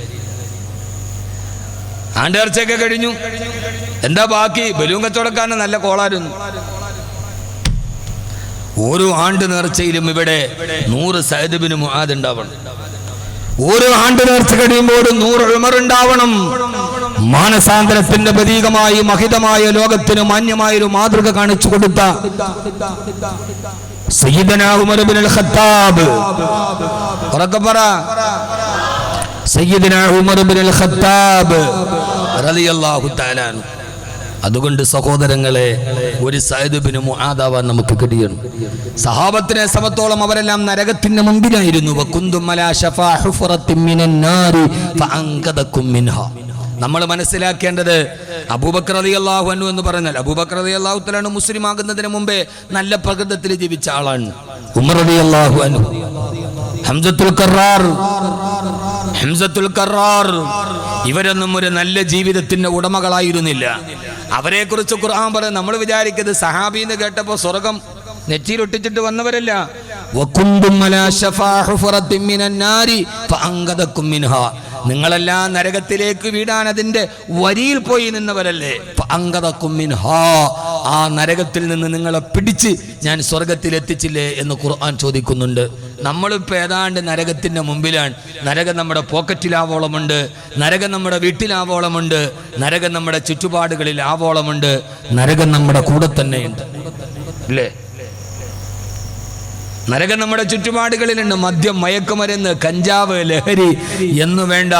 ആണ്ട് നേർച്ചയൊക്കെ കഴിഞ്ഞു, എന്താ ബാക്കി? ബലൂൺ കച്ചവടക്കാരന് നല്ല കോളായിരുന്നു. ഓരോ ആണ്ട് നേർച്ചയിലും ഇവിടെ 100 സയ്യിദ് ബിൻ മുആദ് ഉണ്ടാവണം. ഓരോ ആണ്ട് നേർച്ച കഴിയുമ്പോഴും 100 ഉമർ ഉണ്ടാവണം. മാനസാന്തരത്തിന്റെ പ്രതീകമായി മഹിതമായ ലോകത്തിന് മാന്യമായ ഒരു മാതൃക കാണിച്ചു കൊടുത്ത സയ്യിദനാ ഉമർ ഇബ്നുൽ ഖത്താബ്, ഉറക്കെ പറ, സയ്യിദനാ ഉമർ ഇബ്നുൽ ഖത്താബ് റളിയല്ലാഹു തആല അൻഹു. അതുകൊണ്ട് സഹോദരങ്ങളെ, ഒരു സഅദ് ഇബ്നു മുആദ് ആവാൻ നമുക്ക് കഴിയണം. സഹാബത്തിനെ സമത്തോളം അവരെല്ലാം നരകത്തിന്റെ മുമ്പിലായിരുന്നു. വകുന്തും അലാ ശഫാ ഹുഫറത്തിൻ മിനൻ നാരി ഫഅൻഖദകും മിൻഹാ. നമ്മൾ മനസ്സിലാക്കേണ്ടത്, അബൂബക്കർ റളിയല്ലാഹു അൻഹു എന്ന് പറഞ്ഞാൽ, അബൂബക്കർ റളിയല്ലാഹു തആല അൻഹു മുസ്ലിം ആകുന്നതിന് മുമ്പേ നല്ല പ്രകൃതത്തിൽ ജീവിച്ച ആളാണ്. ഉമർ റളിയല്ലാഹു അൻഹു, ഹംസത്തുൽ കറാർ, ഇവരൊന്നും ഒരു നല്ല ജീവിതത്തിന്റെ ഉടമകളായിരുന്നില്ല. അവരെ കുറിച്ച് ഖുർആൻ പറയുന്നത്, നമ്മൾ വിചാരിക്കുന്നത് സഹാബീന്ന് കേട്ടപ്പോ സ്വർഗം നെറ്റിയിലൊട്ടിച്ചിട്ട് വന്നവരല്ല. വകുന്തും അലാ ശഫാ ഹുഫറത്തിൻ മിനൻ നാരി ഫഅൻഖദകും മിൻഹാ. നിങ്ങളെല്ലാം നരകത്തിലേക്ക് വീഴാൻ അതിന്റെ വരിയിൽ പോയി നിന്നവരല്ലേ. ഫഅൻഖദകും മിൻഹാ, ആ നരകത്തിൽ നിന്ന് നിങ്ങളെ പിടിച്ച് ഞാൻ സ്വർഗത്തിൽ എത്തിച്ചില്ലേ എന്ന് ഖുർആൻ ചോദിക്കുന്നുണ്ട്. നമ്മളിപ്പോൾ ഏതാണ്ട് നരകത്തിന്റെ മുമ്പിലാണ്. നരകം നമ്മുടെ പോക്കറ്റിലാവോളമുണ്ട്, നരകം നമ്മുടെ വീട്ടിലാവോളമുണ്ട്, നരകം നമ്മുടെ ചുറ്റുപാടുകളിൽ ആവോളമുണ്ട്, നരകം നമ്മുടെ കൂടെ തന്നെയുണ്ട്, അല്ലേ? നരകം നമ്മുടെ ചുറ്റുപാടുകളിലുണ്ട്. മദ്യം, മയക്കുമരുന്ന്, കഞ്ചാവ്, ലഹരി എന്നു വേണ്ട,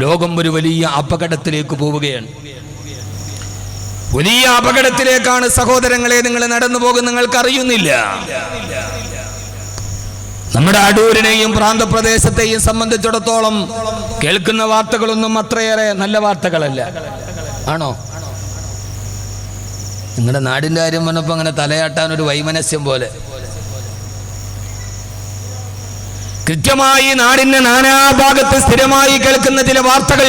ലോകം ഒരു വലിയ അപകടത്തിലേക്ക് പോവുകയാണ്. വലിയ അപകടത്തിലേക്കാണ് സഹോദരങ്ങളെ നിങ്ങൾ നടന്നു പോകുന്നത്, നിങ്ങൾക്ക് അറിയുന്നില്ല. നമ്മുടെ അടൂരിനെയും പ്രാന്തപ്രദേശത്തെയും സംബന്ധിച്ചിടത്തോളം കേൾക്കുന്ന വാർത്തകളൊന്നും അത്രയേറെ നല്ല വാർത്തകളല്ല. ആണോ? നിങ്ങളുടെ നാടിന്റെ കാര്യം പറഞ്ഞപ്പോൾ അങ്ങനെ തലയാട്ടാൻ ഒരു വൈമനസ്യം പോലെ. കൃത്യമായി നാടിന്റെ നാനാഭാഗത്ത് സ്ഥിരമായി കേൾക്കുന്ന ചില വാർത്തകൾ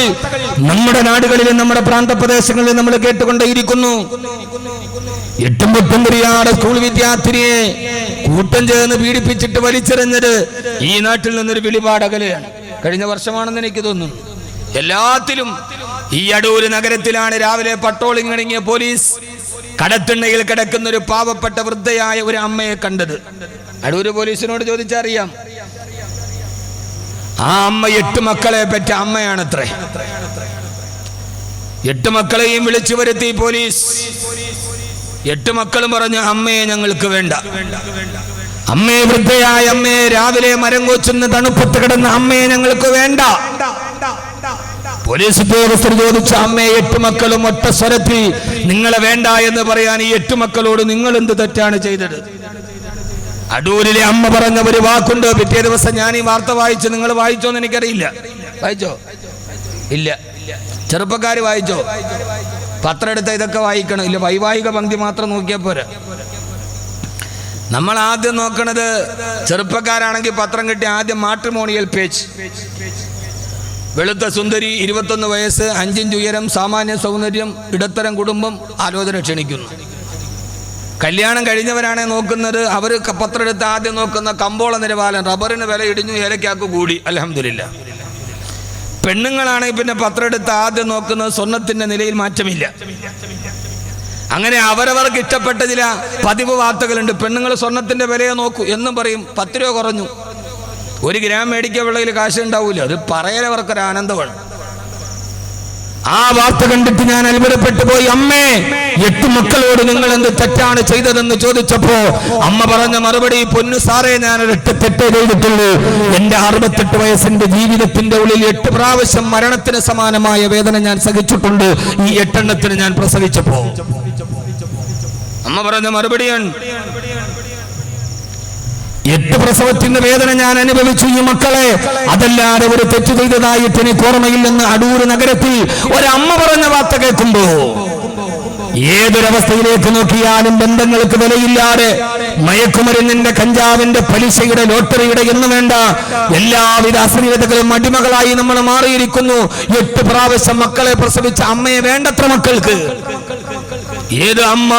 നമ്മുടെ നാടുകളിലും നമ്മുടെ പ്രാന്തപ്രദേശങ്ങളിലും നമ്മൾ കേട്ടുകൊണ്ടേയിരിക്കുന്നു. 8 തിരിയാട് സ്കൂൾ വിദ്യാർത്ഥിനിയെ കൂട്ടം ചേർന്ന് പീഡിപ്പിച്ചിട്ട് വലിച്ചെറിഞ്ഞത് ഈ നാട്ടിൽ നിന്നൊരു വെളിപാടകലെയാണ്. കഴിഞ്ഞ വർഷമാണെന്ന് എനിക്ക് തോന്നുന്നു. എല്ലാത്തിലും ഈ അടൂര് നഗരത്തിലാണ് രാവിലെ പട്രോളിംഗ് ഇറങ്ങിയ പോലീസ് കടത്തിണ്ണയിൽ കിടക്കുന്ന ഒരു പാവപ്പെട്ട വൃദ്ധയായ ഒരു അമ്മയെ കണ്ടത്. അടൂര് പോലീസിനോട് ചോദിച്ചറിയാം. ആ അമ്മ 8 മക്കളെ പെറ്റ അമ്മയാണത്രേ. 8 മക്കളെയും വിളിച്ചു വരുത്തി പോലീസ്. 8 മക്കളും പറഞ്ഞു, അമ്മയെ ഞങ്ങൾക്ക് വേണ്ട. അമ്മയെ, വൃദ്ധയായ അമ്മയെ, രാവിലെ മരം കൊച്ചുന്ന തണുപ്പത്ത് കിടന്ന അമ്മയെ ഞങ്ങൾക്ക് വേണ്ട. പോലീസ് ഉദ്യോഗസ്ഥർ ചോദിച്ച അമ്മയെ 8 മക്കളും ഒറ്റ സ്വരത്തിൽ നിങ്ങളെ വേണ്ട എന്ന് പറയാൻ ഈ 8 മക്കളോട് നിങ്ങൾ എന്ത് തെറ്റാണ് ചെയ്തത്? അടൂരിലെ അമ്മ പറഞ്ഞ ഒരു വാക്കുണ്ട്. പിറ്റേ ദിവസം ഞാൻ ഈ വാർത്ത വായിച്ചു. നിങ്ങൾ വായിച്ചോന്ന് എനിക്കറിയില്ല. വായിച്ചോ? ഇല്ല. ചെറുപ്പക്കാര് വായിച്ചോ? പത്രം എടുത്ത ഇതൊക്കെ വായിക്കണം. ഇല്ല, വൈവാഹിക പങ്ക്തി മാത്രം നോക്കിയാൽ പോരാ. നമ്മൾ ആദ്യം നോക്കണത്, ചെറുപ്പക്കാരാണെങ്കിൽ പത്രം കിട്ടി ആദ്യം മാട്രിമോണിയൽ പേജ്. വെളുത്ത സുന്ദരി, 21 വയസ്സ്, 5 ഇഞ്ച് ഉയരം, സാമാന്യ സൗന്ദര്യം, ഇടത്തരം കുടുംബം, ആലോചന ക്ഷണിക്കുന്നു. കല്യാണം കഴിഞ്ഞവരാണെ നോക്കുന്നത്, അവർ പത്രം എടുത്ത് ആദ്യം നോക്കുന്ന കമ്പോള നിലവാരം, റബ്ബറിന് വില ഇടിഞ്ഞു, ഏലക്കാക്ക് കൂടി, അൽഹംദുലില്ലാ. പെണ്ണുങ്ങളാണെങ്കിൽ പിന്നെ പത്രം എടുത്ത് ആദ്യം നോക്കുന്നത് സ്വർണത്തിന്റെ നിലയിൽ മാറ്റമില്ല. അങ്ങനെ അവരവർക്ക് ഇഷ്ടപ്പെട്ട ചില പതിവ് വാർത്തകളുണ്ട്. പെണ്ണുങ്ങൾ സ്വർണത്തിന്റെ വിലയെ നോക്കൂ എന്നും പറയും. 10 രൂപ കുറഞ്ഞു, 1 ഗ്രാം മേടിക്കാൻ വിളയിൽ കാശ് ഉണ്ടാവില്ല. അത് പറയലവർക്കൊരു ആനന്ദമാണ്. ആ വാർത്ത കണ്ടിട്ട് ഞാൻ അത്ഭുതപ്പെട്ടു പോയി. അമ്മേ, 8 മക്കളോട് നിങ്ങൾ എന്ത് തെറ്റാണ് ചെയ്തതെന്ന് ചോദിച്ചപ്പോ അമ്മ പറഞ്ഞ മറുപടി, പൊന്നു സാറേ, ഞാൻ ഒരൊറ്റ തെറ്റേ ചെയ്തിട്ടുള്ളൂ. എന്റെ 68 വയസ്സിന്റെ ജീവിതത്തിന്റെ ഉള്ളിൽ 8 പ്രാവശ്യം മരണത്തിന് സമാനമായ വേദന ഞാൻ സഹിച്ചിട്ടുണ്ട്. ഈ 8 എണ്ണത്തിന് ഞാൻ പ്രസവിച്ചപ്പോ. അമ്മ പറഞ്ഞ മറുപടിയാണ്, 8 പ്രസവത്തിന്റെ വേദന ഞാൻ അനുഭവിച്ചു ഈ മക്കളെ. അതല്ലാതെ ഒരു തെറ്റ് ചെയ്തതായിട്ട് എനിക്ക് ഓർമ്മയില്ലെന്ന് അടൂർ നഗരത്തിൽ ഒരമ്മ പറഞ്ഞ വാർത്ത കേൾക്കുമ്പോ ഏതൊരവസ്ഥയിലേക്ക് നോക്കിയാലും ബന്ധങ്ങൾക്ക് വിലയില്ലാതെ മയക്കുമരുന്നിന്റെ, കഞ്ചാവിന്റെ, പലിശയുടെ, ലോട്ടറിയുടെ എന്ന് വേണ്ട എല്ലാവിധ അശ്ലീലതകളും അടിമകളായി നമ്മൾ മാറിയിരിക്കുന്നു. 8 പ്രാവശ്യം മക്കളെ പ്രസവിച്ച അമ്മയെ വേണ്ടത്ര മക്കൾക്ക്. ഏത് അമ്മ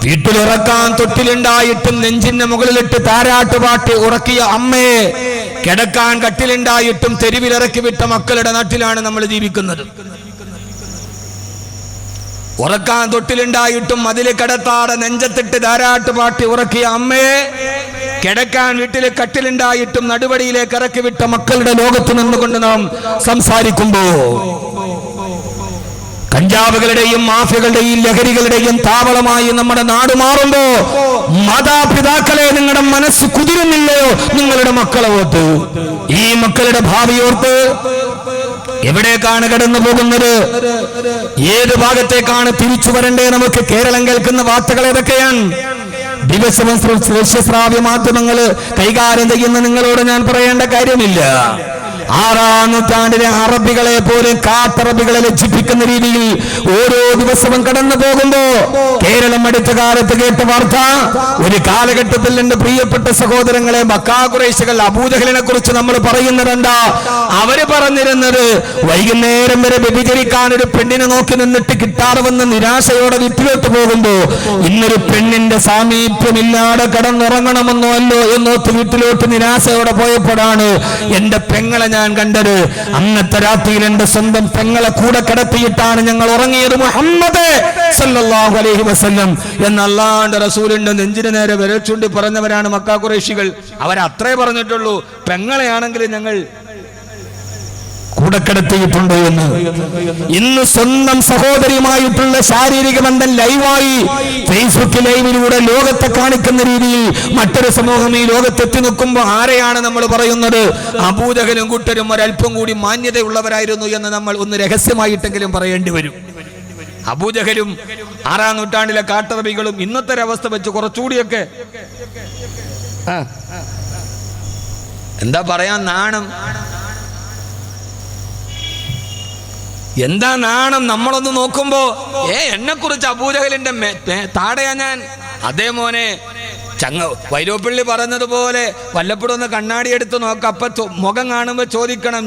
വീട്ടിലുറക്കാൻ തൊട്ടിലുണ്ടായിട്ടും നെഞ്ചിന്റെ മുകളിലിട്ട് താരാട്ടുപാട്ട് ഉറക്കിയ അമ്മയെ കിടക്കാൻ കട്ടിലുണ്ടായിട്ടും തെരുവിലിറക്കി വിട്ട മക്കളുടെ നാട്ടിലാണ് നമ്മൾ ജീവിക്കുന്നത്. ഉറക്കാൻ തൊട്ടിലുണ്ടായിട്ടും അതിൽ കിടത്താതെ നെഞ്ചത്തിട്ട് താരാട്ടുപാട്ടി ഉറക്കിയ അമ്മയെ കിടക്കാൻ വീട്ടിൽ കട്ടിലുണ്ടായിട്ടും നടുവടിയിലേക്ക് ഇറക്കി വിട്ട മക്കളുടെ ലോകത്ത് നിന്നുകൊണ്ട് നാം സംസാരിക്കുമ്പോ കഞ്ചാവുകളുടെയും മാഫിയകളുടെയും ലഹരികളുടെയും താവളമായി നമ്മുടെ നാട് മാറുമ്പോ മാതാപിതാക്കളെ നിങ്ങളുടെ മനസ്സ് കുതിരുന്നില്ലയോ നിങ്ങളുടെ മക്കളെ ഓർത്ത്? ഈ മക്കളുടെ ഭാവിയോർത്ത് എവിടേക്കാണ് കടന്നു പോകുന്നത്? ഏത് ഭാഗത്തേക്കാണ് തിരിച്ചു വരണ്ടേ? നമുക്ക് കേരളം കേൾക്കുന്ന വാർത്തകൾ ഏതൊക്കെയാണ്? ദിവസവും ദൃശ്യശ്രാവ്യ മാധ്യമങ്ങൾ കൈകാര്യം ചെയ്യുന്ന നിങ്ങളോട് ഞാൻ പറയേണ്ട കാര്യമില്ല. 6-ാം നൂറ്റാണ്ടിലെ അറബികളെ പോലും കാട്ടറബികളെ ലജ്ജിപ്പിക്കുന്ന രീതിയിൽ ഓരോ ദിവസവും കടന്നു പോകുമ്പോ കേരളം അടുത്ത കാലത്ത് കേട്ട വാർത്ത, ഒരു കാലഘട്ടത്തിൽ എന്റെ പ്രിയപ്പെട്ട സഹോദരങ്ങളെ, മക്കാ ഖുറൈശികൾ അബൂജഹലിനെ കുറിച്ച് നമ്മൾ പറയുന്നതെന്താ? അവര് പറഞ്ഞിരുന്നത് വൈകുന്നേരം വരെ വ്യഭിചരിക്കാൻ ഒരു പെണ്ണിനെ നോക്കി നിന്നിട്ട് കിട്ടാതെ വന്ന് നിരാശയോടെ വീട്ടിലോട്ട് പോകുമ്പോ ഇന്നൊരു പെണ്ണിന്റെ സാമീപ്യമില്ലാതെ കടന്നുറങ്ങണമെന്നോ അല്ലോ എന്നോത്ത് വീട്ടിലോട്ട് നിരാശയോടെ പോയപ്പോഴാണ് എന്റെ പെങ്ങളെ ഞാൻ കണ്ടത്. അന്നത്തെ രാത്രിയിൽ എന്റെ സ്വന്തം പെങ്ങളെ കൂടെ കിടത്തിയിട്ടാണ് ഞങ്ങൾ ഉറങ്ങിയത്. മുഹമ്മദ് സല്ലല്ലാഹു അലൈഹി വസല്ലം എന്ന അല്ലാഹുവിന്റെ റസൂലിന്റെ നെഞ്ചിന് നേരെ വിരൽ ചൂണ്ടി പറഞ്ഞവരാണ് മക്കാ ഖുറൈശികൾ. അവരത്രേ പറഞ്ഞിട്ടുള്ളൂ, പെങ്ങളെയാണെങ്കിൽ ഞങ്ങൾ കൂടെ കിടത്തിയിട്ടുണ്ട് എന്ന്. ഇന്ന് സ്വന്തം സഹോദരിയുമായിട്ടുള്ള ശാരീരിക ബന്ധം ലൈവായി ഫേസ്ബുക്ക് ലൈവിലൂടെ ലോകത്തെ കാണിക്കുന്ന രീതിയിൽ മറ്റൊരു സമൂഹം ഈ ലോകത്തെത്തി നിൽക്കുമ്പോൾ ആരെയാണ് നമ്മൾ പറയുന്നത്? അബൂജഹലും കൂട്ടരും ഒരല്പം കൂടി മാന്യതയുള്ളവരായിരുന്നു എന്ന് നമ്മൾ ഒന്ന് രഹസ്യമായിട്ടെങ്കിലും പറയേണ്ടി വരും. അബൂജഹലും 6-ാം നൂറ്റാണ്ടിലെ കാട്ടറബികളും ഇന്നത്തെ ഒരവസ്ഥ വെച്ച് കുറച്ചുകൂടിയൊക്കെ എന്താ പറയാൻ, നാണം. എന്താ നാണം? നമ്മളൊന്ന് നോക്കുമ്പോ എന്നെ കുറിച്ച് അബൂജഹലിന്റെ താടയാ ഞാൻ. അതേ മോനെ, വൈലോപ്പിള്ളി പറഞ്ഞതുപോലെ വല്ലപ്പോഴും ഒന്ന് കണ്ണാടി എടുത്ത് നോക്ക. അപ്പൊ മുഖം കാണുമ്പോ ചോദിക്കണം,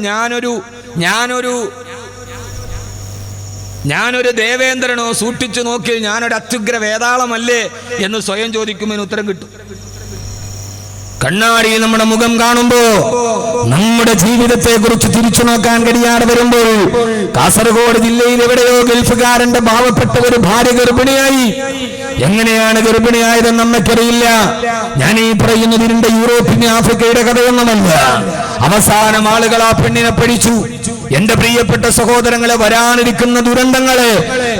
ഞാനൊരു ദേവേന്ദ്രനോ? സൂക്ഷിച്ചു നോക്കി ഞാനൊരു അത്യുഗ്ര വേതാളമല്ലേ എന്ന് സ്വയം ചോദിക്കുമെന്ന് ഉത്തരം കിട്ടും. കണ്ണാടിയിൽ നമ്മുടെ മുഖം കാണുമ്പോ നമ്മുടെ ജീവിതത്തെ കുറിച്ച് തിരിച്ചു നോക്കാൻ കഴിയാതെ വരുമ്പോൾ, കാസർഗോഡ് ജില്ലയിൽ എവിടെയോ ഗൾഫുകാരന്റെ പാവപ്പെട്ട ഒരു ഭാര്യ ഗർഭിണിയായി. എങ്ങനെയാണ് ഗർഭിണിയായതെന്ന് നമ്മക്കറിയില്ല. ഞാൻ ഈ പറയുന്നത് ഇതിന്റെ യൂറോപ്പിന് ആഫ്രിക്കയുടെ കഥയൊന്നുമല്ല. അവസാനം ആളുകൾ ആ പെണ്ണിനെ പഠിച്ചു. എന്റെ പ്രിയപ്പെട്ട സഹോദരങ്ങളെ, വരാനിരിക്കുന്ന ദുരന്തങ്ങളെ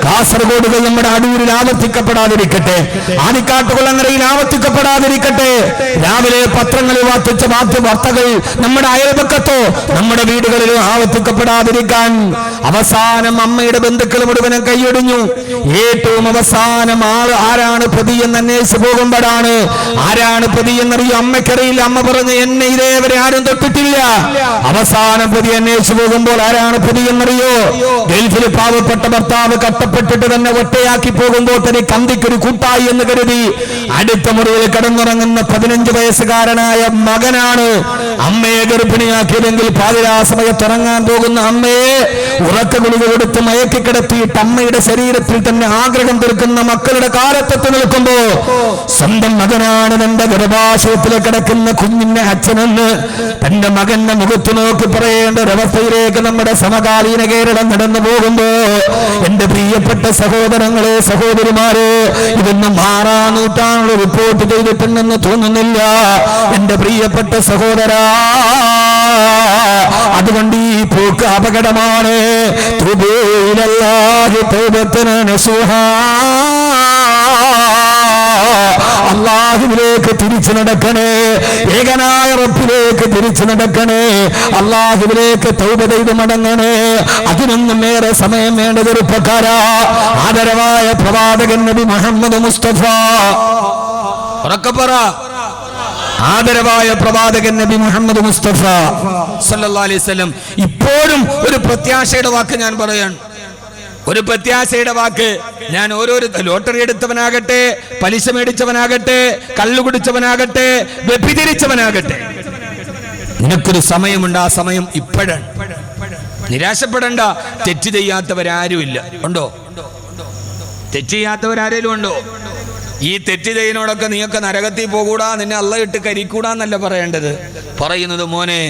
കാസർഗോഡുകൾ നമ്മുടെ അടൂരിൽ ആവർത്തിക്കപ്പെടാതിരിക്കട്ടെ, ആനിക്കാട്ടുകുളങ്ങരയിൽ ആവർത്തിക്കപ്പെടാതിരിക്കട്ടെ. രാവിലെ പത്രങ്ങളിൽ വാർത്തിച്ച വാർത്തകൾ നമ്മുടെ അയൽപക്കത്തോ നമ്മുടെ വീടുകളിലോ ആവർത്തിക്കപ്പെടാതിരിക്കാൻ അവസാനം അമ്മയുടെ ബന്ധുക്കൾ മുഴുവനും കൈയൊടിഞ്ഞു. ഏറ്റവും അവസാനം ആരാണ് പ്രതി എന്ന് അന്വേഷിച്ചു പോകുമ്പോഴാണ് ആരാണ് പ്രതി എന്നറിയോ അമ്മയ്ക്കറിയില്ല. അമ്മ പറഞ്ഞു, എന്നെ ഇതേവരെ ആരും തൊട്ടിട്ടില്ല. അവസാനം പ്രതി അന്വേഷിച്ചു പോകുമ്പോൾ ആരാണ് പ്രതി എന്നറിയോ? ഗൾഫിൽ പാവപ്പെട്ട ഭർത്താവ് കട്ടപ്പെട്ടിട്ട് തന്നെ ഒറ്റയാക്കി പോകുമ്പോൾ തന്നെ കന്തിക്കൊരു കൂട്ടായി എന്ന് കരുതി അടുത്ത മുറിയിൽ കിടന്നുറങ്ങുന്ന 15 വയസ്സുകാരനായ മകനാണ് അമ്മയെ ഗർഭിണിയാക്കിയതെങ്കിൽ പാതിരാ സമയത്ത് ഉറങ്ങാൻ പോകുന്ന അമ്മയെ ഉറക്ക ഗുളിക കൊടുത്ത് മയക്കി കിടത്തിയിട്ട് അമ്മയുടെ ശരീരത്തിൽ തന്നെ ആഗ്രഹം തീർക്കുന്ന മക്കളുടെ കാലത്തെത്തി നിൽക്കുമ്പോ സ്വന്തം മകനാണ് തന്റെ ഗർഭാശയത്തിൽ കിടക്കുന്ന കുഞ്ഞിന്റെ അച്ഛനെന്ന് തന്റെ മകന്റെ മുഖത്ത് നോക്കി പറയേണ്ട ഒരവസ്ഥയിലേക്ക് നമ്മുടെ സമകാലീന കേരളം നടന്നു പോകുമ്പോ എന്റെ പ്രിയപ്പെട്ട സഹോദരങ്ങളെ, സഹോദരിമാരെ, ഇതൊന്നും 6-ാം നൂറ്റാണ്ടിൽ റിപ്പോർട്ട് ചെയ്തിട്ടുണ്ടെന്ന് തോന്നുന്നില്ല എന്റെ പ്രിയപ്പെട്ട സഹോദരാ. അതുകൊണ്ട് ഈ പോക്ക് അപകടമാണ്. അല്ലാഹുവിലേക്ക് തിരിച്ചു നടക്കണേ, ഏകനായ റബ്ബിലേക്ക് തിരിച്ചു നടക്കണേ, അല്ലാഹുവിലേക്ക് തൗബ ചെയ്ത് മടങ്ങണേ. അതിനൊന്നും ഏറെ സമയം വേണ്ട ചെറുപ്പക്കാരാ. ആദരവായ പ്രവാചകൻ നബി മുഹമ്മദ് മുസ്തഫ, ഉറക്കപ്പറ, ആദരവായ പ്രവാചകൻ നബി മുഹമ്മദ് മുസ്തഫ സല്ലല്ലാഹു അലൈഹി വസല്ലം ഇപ്പോഴും ഒരു പ്രത്യാശയുടെ വാക്ക് ഞാൻ പറയാൻ. ഒരു പ്രത്യാശയുടെ വാക്ക് ഞാൻ ഓരോരു ലോട്ടറി എടുത്തവനാകട്ടെ, പലിശ മേടിച്ചവനാകട്ടെ, കള്ളു കുടിച്ചവനാകട്ടെ, വ്യഭിചരിച്ചവനാകട്ടെ, നിനക്കൊരു സമയമുണ്ട്. ആ സമയം ഇപ്പോഴാണ്. നിരാശപ്പെടണ്ട. തെറ്റ് ചെയ്യാത്തവരാരുമില്ല. ഉണ്ടോ? തെറ്റ് ചെയ്യാത്തവരാരേലും ഉണ്ടോ? ഈ തെറ്റ് ചെയ്യുന്നോടൊക്കെ നീയൊക്കെ നരകത്തിൽ പോകൂടാ, നിന്നെ അള്ള ഇട്ട് കരിക്കൂടാന്നല്ല പറയേണ്ടത്. പറയുന്നത് മോനെ,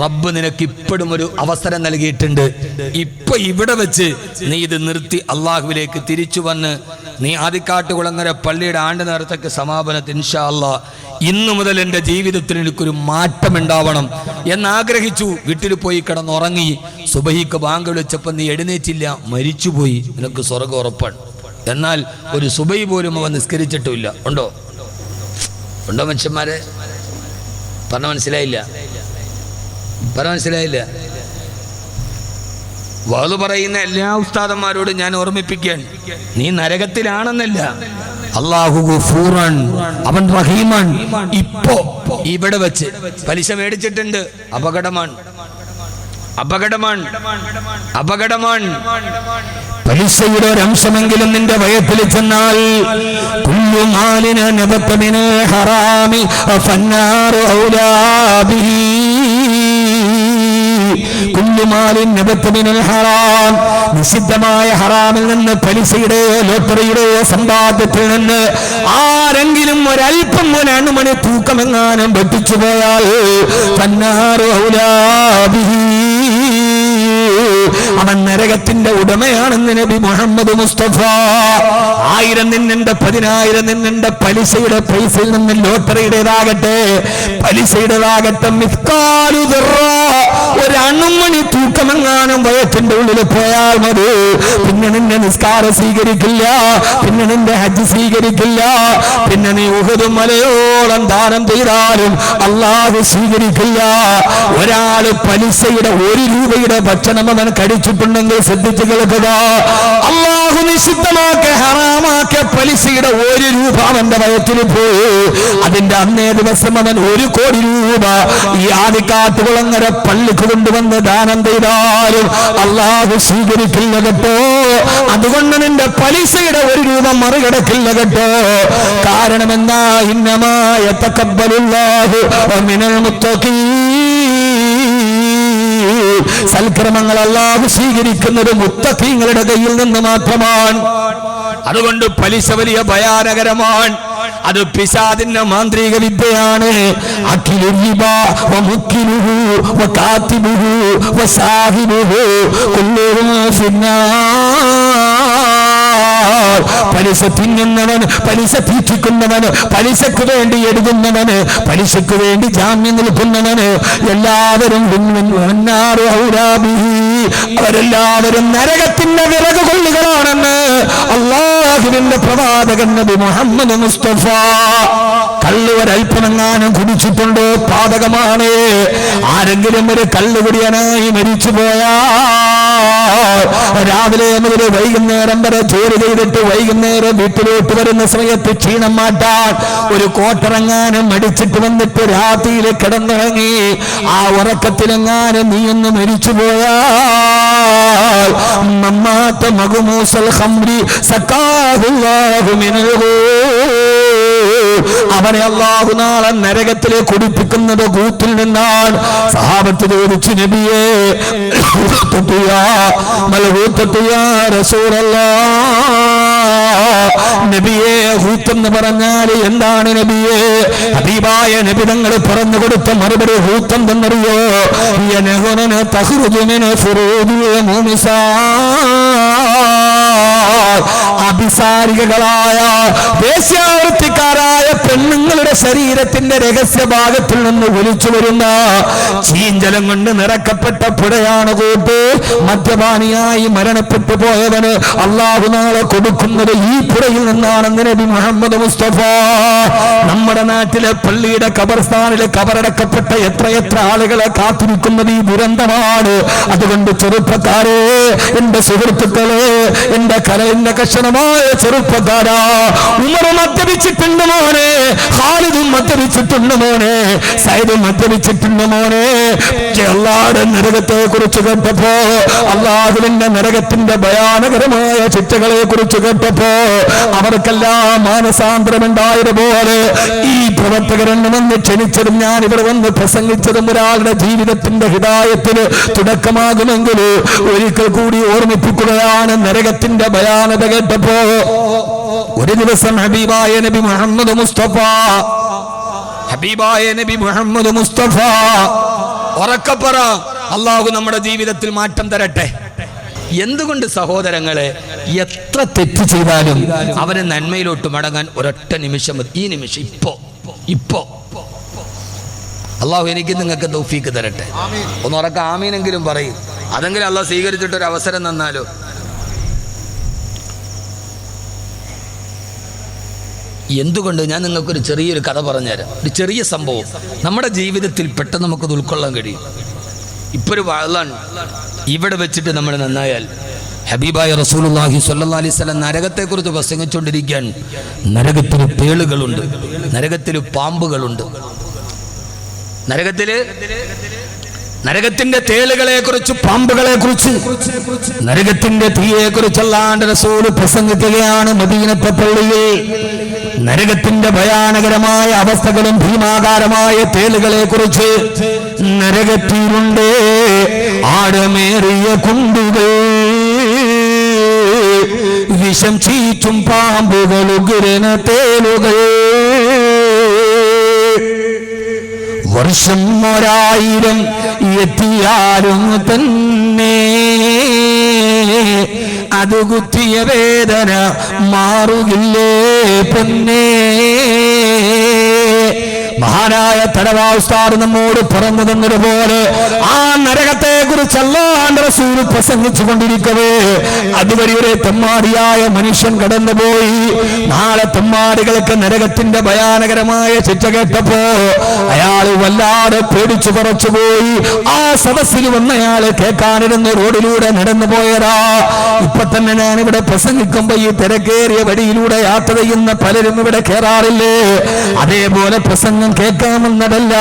റബ്ബ് നിനക്ക് ഇപ്പോഴും ഒരു അവസരം നൽകിയിട്ടുണ്ട്. ഇപ്പൊ ഇവിടെ വെച്ച് നീ ഇത് നിർത്തി അള്ളാഹുവിലേക്ക് തിരിച്ചു വന്ന് നീ ആദിക്കാട്ടുകുളങ്ങര പള്ളിയുടെ ആണ്ട് നേരത്തൊക്കെ സമാപനത്തിൽ ഇൻഷാ അല്ലാഹ് ഇന്നു മുതൽ എൻ്റെ ജീവിതത്തിൽ എനിക്കൊരു മാറ്റം ഉണ്ടാവണം എന്നാഗ്രഹിച്ചു. വീട്ടിൽ പോയി കിടന്നുറങ്ങി. സുബഹിക്ക് ബാങ്ക് വിളിച്ചപ്പോൾ നീ എഴുന്നേറ്റില്ല, മരിച്ചുപോയി. നിനക്ക് സ്വർഗ്ഗം ഉറപ്പാണ്. എന്നാൽ ഒരു സുബഹി പോലും അവൻ നിസ്കരിച്ചിട്ടുമില്ല. ഉണ്ടോ ഉണ്ടോ മനുഷ്യന്മാരെ? പറഞ്ഞ മനസ്സിലായില്ല? വാള് പറയുന്ന എല്ലാ ഉസ്താദന്മാരോടും ഞാൻ ഓർമ്മിപ്പിക്കാൻ, നീ നരകത്തിലാണെന്നല്ല. അല്ലാഹു ഗഫൂറൻ, അവൻ റഹീമൻ. ഇപ്പോ ഇവിടെ വെച്ച് പലിശ മേടിച്ചിട്ടുണ്ട്, അപകടമാണ്. പലിശയുടെ ഒരു അംശമെങ്കിലും നിന്റെ വയറ്റിൽ ചെന്നാൽ കുല്ലു മാലിന നബത മിനൽ ഹറാമി ഫന്നാറു ഔലാ ബിഹി. കുല്ലുമാലിൻ നബത മിനൽ ഹറാം, നിഷിദ്ധമായ ഹറാമിൽ നിന്ന്, പലിശയുടെയോ ലോട്ടറിയുടെയോ സമ്പാദ്യത്തിൽ നിന്ന് ആരെങ്കിലും ഒരൽപ്പം ഒരു അണുമണി തൂക്കമെങ്ങാനും വെട്ടിച്ചു പോയാൽ ഫന്നാറു ഔലാ ബിഹി, അവൻ നരകത്തിന്റെ ഉടമയാണെന്ന് നബി മുഹമ്മദ് മുസ്തഫ. 1000 നിന്നുണ്ട്, 10,000 നിന്നുണ്ട്, പലിശയുടെ പൈസയിൽ നിന്ന്, ലോട്ടറിയുടേതാകട്ടെ പലിശയുടേതാകട്ടെ, മിസ്കാലു ദർറ, ഒരു അണുമണി തൂക്കമെങ്ങാനും വയറ്റിന്റെ ഉള്ളിൽ പോയാൽ മതി. പിന്നെ നിന്റെ നിസ്കാരം സ്വീകരിക്കില്ല, പിന്നെ നിന്റെ ഹജ്ജ് സ്വീകരിക്കില്ല, പിന്നെ നീ ഉഹദ് മലയോളം ദാനം ചെയ്താലും അല്ലാഹു സ്വീകരിക്കില്ല. ഒരാള് പലിശയുടെ 1 രൂപയുടെ ഭക്ഷണം അവൻ കഴിച്ചിട്ടുണ്ടെങ്കിൽ ശ്രദ്ധിച്ചു കേൾക്കുക, അല്ലാഹു നിഷിദ്ധമാക്കിയ ഹറാമാക്കിയ പലിശയുടെ 1 രൂപ അവന്റെ വയറ്റിൽ പോയി. അതിന്റെ അന്നേ ദിവസം അവൻ 1 കോടി രൂപ ഈ ആദിക്കാട്ടുകുളങ്ങര പള്ളിക്ക് കൊണ്ടുവന്ന് ദാനം ചെയ്താലും അല്ലാഹു സ്വീകരിക്കില്ല കേട്ടോ. അതുകൊണ്ട് നിന്റെ പലിശയുടെ 1 രൂപ മറികടക്കില്ല കേട്ടോ. കാരണം എന്താ? ഇന്നമാ യതഖബ്ബലുല്ലാഹു മിനൽ മുത്തഖീൻ, സൽക്രമങ്ങൾ അല്ലാഹു സ്വീകരിക്കുന്നത് മുത്തഖീങ്ങളുടെ കയ്യിൽ നിന്ന് മാത്രമാണ്. അതുകൊണ്ട് പലിശ വലിയ ഭയാനകരമാണ്. അത് പിശാചിന്റെ മാന്ത്രിക വിദ്യയാണ്. പലിശ തിന്നുന്നവൻ, പലിശ തീറ്റിക്കുന്നവന്, പലിശക്ക് വേണ്ടി എഴുതുന്നവന്, പലിശക്ക് വേണ്ടി ജാമ്യം നിൽക്കുന്നവന് എല്ലാവരും അവരെല്ലാവരും നരകത്തിന്റെ വിറക് കൊള്ളുകളാണെന്ന് അല്ലാഹുവിന്റെ പ്രവാചകൻ നബി മുഹമ്മദ് മുസ്തഫ. കള്ള് ഒരൽപ്പമെങ്ങാനും കുടിച്ചിട്ടുണ്ടോ? പാതകമാണ്. ആരെങ്കിലും ഒരു കള്ളുകുടിയനായി മരിച്ചു പോയാൽ രാവിലെ മുതൽ വൈകുന്നേരം വരെ ജോലി ചെയ്തിട്ട് വൈകുന്നേരം വീട്ടിലോട്ട് വരുന്ന സമയത്ത് ക്ഷീണം മാറ്റാൻ ഒരു കോട്ടിറങ്ങാനും മടിച്ചിട്ട് വന്നിട്ട് രാത്രിയിൽ കിടന്നിറങ്ങി ആ ഉറക്കത്തിലെങ്ങാനും നീ ഒന്ന് മരിച്ചു പോയാൽ മമ്മാത്ത മഗ്മൂസൽ ഖംരി സഖാഹുല്ലാഹു മിനൽ അവനെ അല്ലാഹു നാളെ നരകത്തിലെ കുടിപ്പിക്കുന്നത് കൂത്തിൽ നിന്നാണ്. സഹാബത്ത് ചോദിച്ചു, നബിയേ നബിയെ ഹൂത്തെന്ന് പറഞ്ഞാൽ എന്താണ് നബിയെ? ഹബീബായ നബി തങ്ങൾ പറഞ്ഞു കൊടുത്ത മറുപടി ഹൂത്തം എന്നറിയോ? അഭിസാരികളായ വേശ്യാവൃത്തിക്കാരായ പെണ്ണുങ്ങളുടെ ശരീരത്തിന്റെ രഹസ്യഭാഗത്തിൽ നിന്ന് ഒലിച്ചു വരുന്ന ചീഞ്ചലം കൊണ്ട് നിറക്കപ്പെട്ട പുഴയാണ് കൂട്ട്. മദ്യപാനിയായി മരണപ്പെട്ടു പോയവന് അല്ലാഹു നാളെ കൊടുക്കുന്നത് ഈ പുഴയിൽ നിന്നാണെന്ന് നബി മുഹമ്മദ് മുസ്തഫ. നമ്മുടെ നാട്ടിലെ പള്ളിയുടെ ഖബർസ്ഥാനിലെ ഖബറടക്കപ്പെട്ട എത്രയെത്ര ആളുകളെ കാത്തിരിക്കുന്നത് ഈ ദുരന്തമാണ്. അതുകൊണ്ട് ചെറുപ്പക്കാരെ, എന്റെ സുഹൃത്തുക്കളെ, എന്റെ കഷണമായ ചെറുപ്പക്കാരാ, ഉമർ മദ്യപിച്ചിട്ടുണ്ട് മോനെ, ഖാലിദും മദ്യപിച്ചിട്ടുണ്ട് മോനെ, സൈദും മദ്യപിച്ചിട്ടുണ്ട് മോനെ. അല്ലാഹുവിന്റെ നരകത്തെ കുറിച്ച് കേട്ടപ്പോ, അല്ലാഹുവിന്റെ നരകത്തിന്റെ ഭയാനകരമായ ശിക്ഷകളെ കുറിച്ച് കേട്ടപ്പോ അവർക്കെല്ലാം മാനസാന്തരമുണ്ടായതുപോലെ ഈ പ്രവർത്തകരെന്ന് വന്ന് ക്ഷണിച്ചതും ഞാൻ ഇവിടെ വന്ന് പ്രസംഗിച്ചതും ഒരാളുടെ ജീവിതത്തിന്റെ ഹിദായത്തിന് തുടക്കമാകുമെങ്കിൽ ഒരിക്കൽ കൂടി ഓർമ്മിപ്പിക്കുകയാണ്. നരകത്തിന്റെ ഭയാനത കേട്ടപ്പോ ഒരു ദിവസം ഹബീബായ നബി മുഹമ്മദ് മുസ്തഫ ഉറക്കപ്പറ, അല്ലാഹു നമ്മുടെ ജീവിതത്തിൽ മാറ്റം തരട്ടെ. എന്തുകൊണ്ട് സഹോദരങ്ങളെ, എത്ര തെറ്റ് ചെയ്താലും അവന് നന്മയിലോട്ട് മടങ്ങാൻ ഒരൊറ്റ നിമിഷം മതി. ഈ നിമിഷം, ഇപ്പോ അള്ളാഹു എനിക്ക് നിങ്ങൾക്ക് തൗഫീക്ക് തരട്ടെ. ഒന്ന് ഉറക്ക ആമീനെങ്കിലും പറയും. അതെങ്കിലും അള്ളാഹു സ്വീകരിച്ചിട്ടൊരു അവസരം തന്നാലോ. എന്തുകൊണ്ട് ഞാൻ നിങ്ങൾക്കൊരു ചെറിയൊരു കഥ പറഞ്ഞുതരാം. ഒരു ചെറിയ സംഭവം നമ്മുടെ ജീവിതത്തിൽ പെട്ടെന്ന് നമുക്കത് ഉൾക്കൊള്ളാൻ കഴിയും. ഇപ്പോൾ ഒരു വഅളാണ്, ഇവിടെ വെച്ചിട്ട് നമ്മൾ നന്നായാൽ. ഹബീബായ റസൂലുള്ളാഹി സ്വല്ലല്ലാഹി അലൈഹി വസല്ലം നരകത്തെക്കുറിച്ച് പ്രസംഗിച്ചുകൊണ്ടിരിക്കുകയാണ്. നരകത്തിൽ തേളുകളുണ്ട്, നരകത്തിൽ പാമ്പുകളുണ്ട്, നരകത്തിന്റെ തേളുകളെ കുറിച്ച്, പാമ്പുകളെ കുറിച്ച്, നരകത്തിന്റെ തീയെ കുറിച്ച് അല്ലാഹുവിന്റെ റസൂൽ പ്രസംഗിക്കുകയാണ് മദീനത്തെ പള്ളിയിൽ. നരകത്തിന്റെ ഭയാനകരമായ അവസ്ഥകളും ഭീമാകാരമായ തേളുകളെ കുറിച്ച്. നരകത്തിലുണ്ട് ആഴമേറിയ കുണ്ടുകൾ, വിഷം ചീറ്റും പാമ്പുകൾ, ഉഗ്രന തേളുകൾ. വർഷം 1000 എത്തിയാലും തന്നെ അത് കുത്തിയ വേദന മാറുകില്ലേ പൊന്നേ. മഹാനായ തടവാ ഉസ്താദ് നമ്മോട് പറഞ്ഞു തന്നതുപോലെ ആ നരകത്തെ കുറിച്ച് അല്ലാഹുവിന്റെ റസൂൽ പ്രസംഗിച്ചു കൊണ്ടിരിക്കവേ അതുവരെ ഒരു തെമ്മാടിയായ മനുഷ്യൻ കടന്നുപോയി. നാളെ തെമ്മാടികൾക്ക് നരകത്തിന്റെ ഭയാനകരമായ ശിക്ഷ കേട്ടപ്പോ അയാൾ വല്ലാതെ പേടിച്ചു പറച്ചുപോയി. ആ സദസ്സിൽ വന്നയാള് കേൾക്കാനിരുന്ന് റോഡിലൂടെ നടന്നു പോയതാ. ഇപ്പൊ തന്നെ ഞാൻ ഇവിടെ പ്രസംഗിക്കുമ്പോ ഈ തിരക്കേറിയ വഴിയിലൂടെ യാത്ര ചെയ്യുന്ന പലരും ഇവിടെ കയറാറില്ലേ? അതേപോലെ പ്രസംഗം കേൾക്കാമെന്നതല്ല,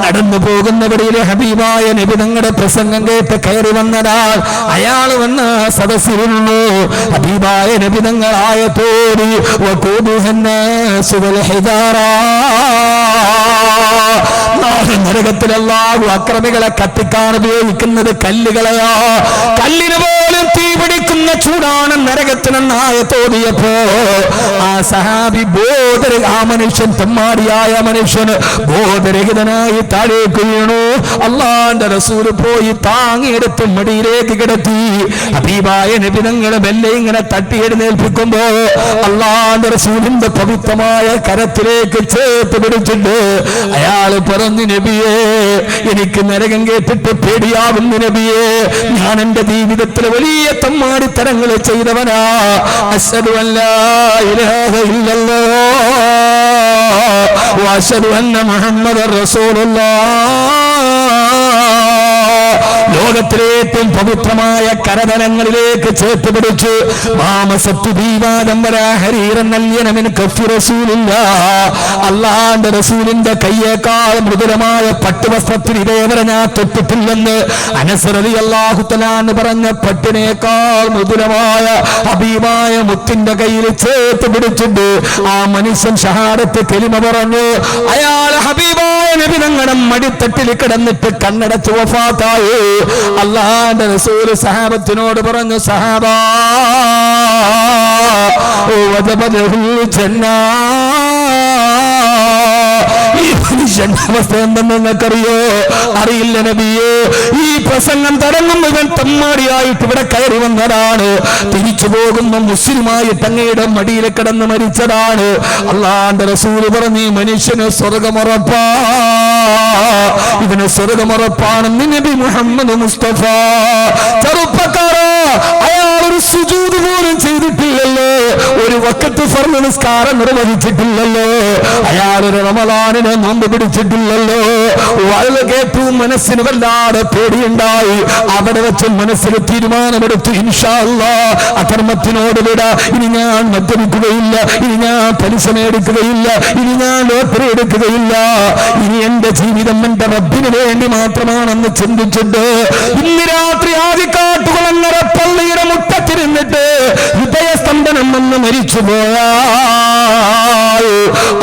നടന്നു പോകുന്ന വഴിയിലെ ഹബീബായ നബി തങ്ങളുടെ പ്രസംഗം കേട്ട് കയറി വന്നതാൽ അയാൾ വന്ന സദസ്സിലുള്ളൂ. ഹബീബായ നബി തങ്ങളായ തോടി നരകത്തിൽ അല്ലാഹു അക്രമികളെ കത്തിക്കാൻ ഉപയോഗിക്കുന്നത് കല്ലുകളെയാ. കല്ലിന് പോലും തീ പിടിക്കുന്ന ചൂടാണ് നരകത്തിനെന്നായ തോന്നിയപ്പോ ആ സഹാബി ആ മനുഷ്യൻ, തെമ്മാടിയായ മനുഷ്യൻ ബോധരഹിതനായി താഴേക്ക് വീണു. അല്ലാഹുവിന്റെ റസൂൽ പോയി താങ്ങിയെടുത്ത് മടിയിലേക്ക് കിടത്തി. ഹബീബായ നബി തങ്ങളെ മെല്ലെ ഇങ്ങനെ തട്ടി എഴുന്നേൽപ്പിക്കുമ്പോ അല്ലാഹുവിന്റെ റസൂലിന്റെ പവിത്രമായ കരത്തിലേക്ക് ചേർത്ത് പിടിച്ചിട്ട് അയാള് പറഞ്ഞു, നബിയേ, എനിക്ക് നരകം കേട്ടിട്ട് പേടിയാവുന്നു നബിയേ. ഞാൻ എന്റെ ജീവിതത്തിൽ വലിയ തമ്മാടിത്തരങ്ങൾ ചെയ്തവനാ. അശ്ഹദു അല്ലാ ഇലാഹ ഇല്ലല്ലാഹ് വഅശ്ഹദു അന്ന മുഹമ്മദർ റസൂലുള്ളാഹ്. ലോകത്തിലെ ഏറ്റവും പവിത്രമായ കരതലങ്ങളിലേക്ക് ചേർത്ത് പിടിച്ചു. അല്ലാഹുവിന്റെ റസൂലിന്റെ കയ്യേക്കാൾ മൃദുലമായ പട്ടുവസ്ത്രത്തിൽ ഇതേവരെ ഞാൻ തൊട്ടിട്ടില്ലെന്ന് അനസ് റളിയല്ലാഹു തആല പറഞ്ഞ പട്ടിനേക്കാൾ മൃദുലമായ ഹബീബായ മുത്തിന്റെ കയ്യിൽ ചേർത്ത് പിടിച്ചിട്ട് ആ മനുഷ്യൻ ഷഹാദത്ത് കലിമ പറഞ്ഞു. അയാൾ ഹബീബായ നബി തങ്ങളുടെ മടിത്തട്ടിൽ കിടന്നിട്ട് കണ്ണടച്ച് വഫാത്തായി. അല്ലാഹുവിന്റെ റസൂൽ സഹാബത്തിനോട് പറഞ്ഞു, സഹാബാ വജബലഹുൽ ജന്ന. ഈ മനുഷ്യന്റെ അവസ്ഥ എന്തെന്ന് നിങ്ങൾക്കറിയോ? അറിയില്ല നബിയേ. ഈ പ്രസംഗം തുടങ്ങുമ്പോൾ ഇവൻ തമ്മാടിയായിട്ട് ഇവിടെ കയറി വന്നതാണ്. തിരിച്ചു പോകുന്ന മുസ്ലിമായിട്ട് അങ്ങയുടെ മടിയിൽ കിടന്ന് മരിച്ചതാണ്. അല്ലാഹുവിന്റെ റസൂൽ പറഞ്ഞു, ഈ മനുഷ്യന് സ്വർഗമുറപ്പാ, ഇവന് സ്വർഗമുറപ്പാണെന്ന് നബി മുഹമ്മദ് മുസ്തഫ. ചെറുപ്പക്കാരാ, അയാൾ ഒരു സുജൂദ് പോലും ചെയ്തിട്ടില്ലല്ലോ, ഒരു വഖത്ത് ഫർള് നിസ്കാരം നിർവഹിച്ചിട്ടില്ലല്ലോ, അയാൾ ഒരു റമളാനിനെ നോമ്പ് പിടിച്ചിട്ടില്ലല്ലോ. വളരെ കേട്ടു, മനസ്സിന് വല്ലാതെ പേടിയുണ്ടായി. അവിടെ വെച്ച് മനസ്സിൽ തീരുമാനമെടുത്തു, ഇൻഷാ അല്ലാഹ് അധർമ്മത്തിനോട് വിട. ഇനി ഞാൻ മദ്യപിക്കുകയില്ല, ഇനി ഞാൻ പലിശ മേടിക്കുകയില്ല, ഇനി ഞാൻ ലോട്ടറി എടുക്കുകയില്ല. ഇനി എന്റെ ജീവിതം എന്റെ റബ്ബിന് വേണ്ടി മാത്രമാണെന്ന് ചിന്തിച്ചിട്ട് ഇന്ന് രാത്രി ആദിക്കാട്ടുകുളങ്ങര പള്ളിയുടെ മുറ്റത്തിരുന്നിട്ട് ഹൃദയസ്തംഭന അവസാനം വന്ന് മരിച്ചുപോയാൽ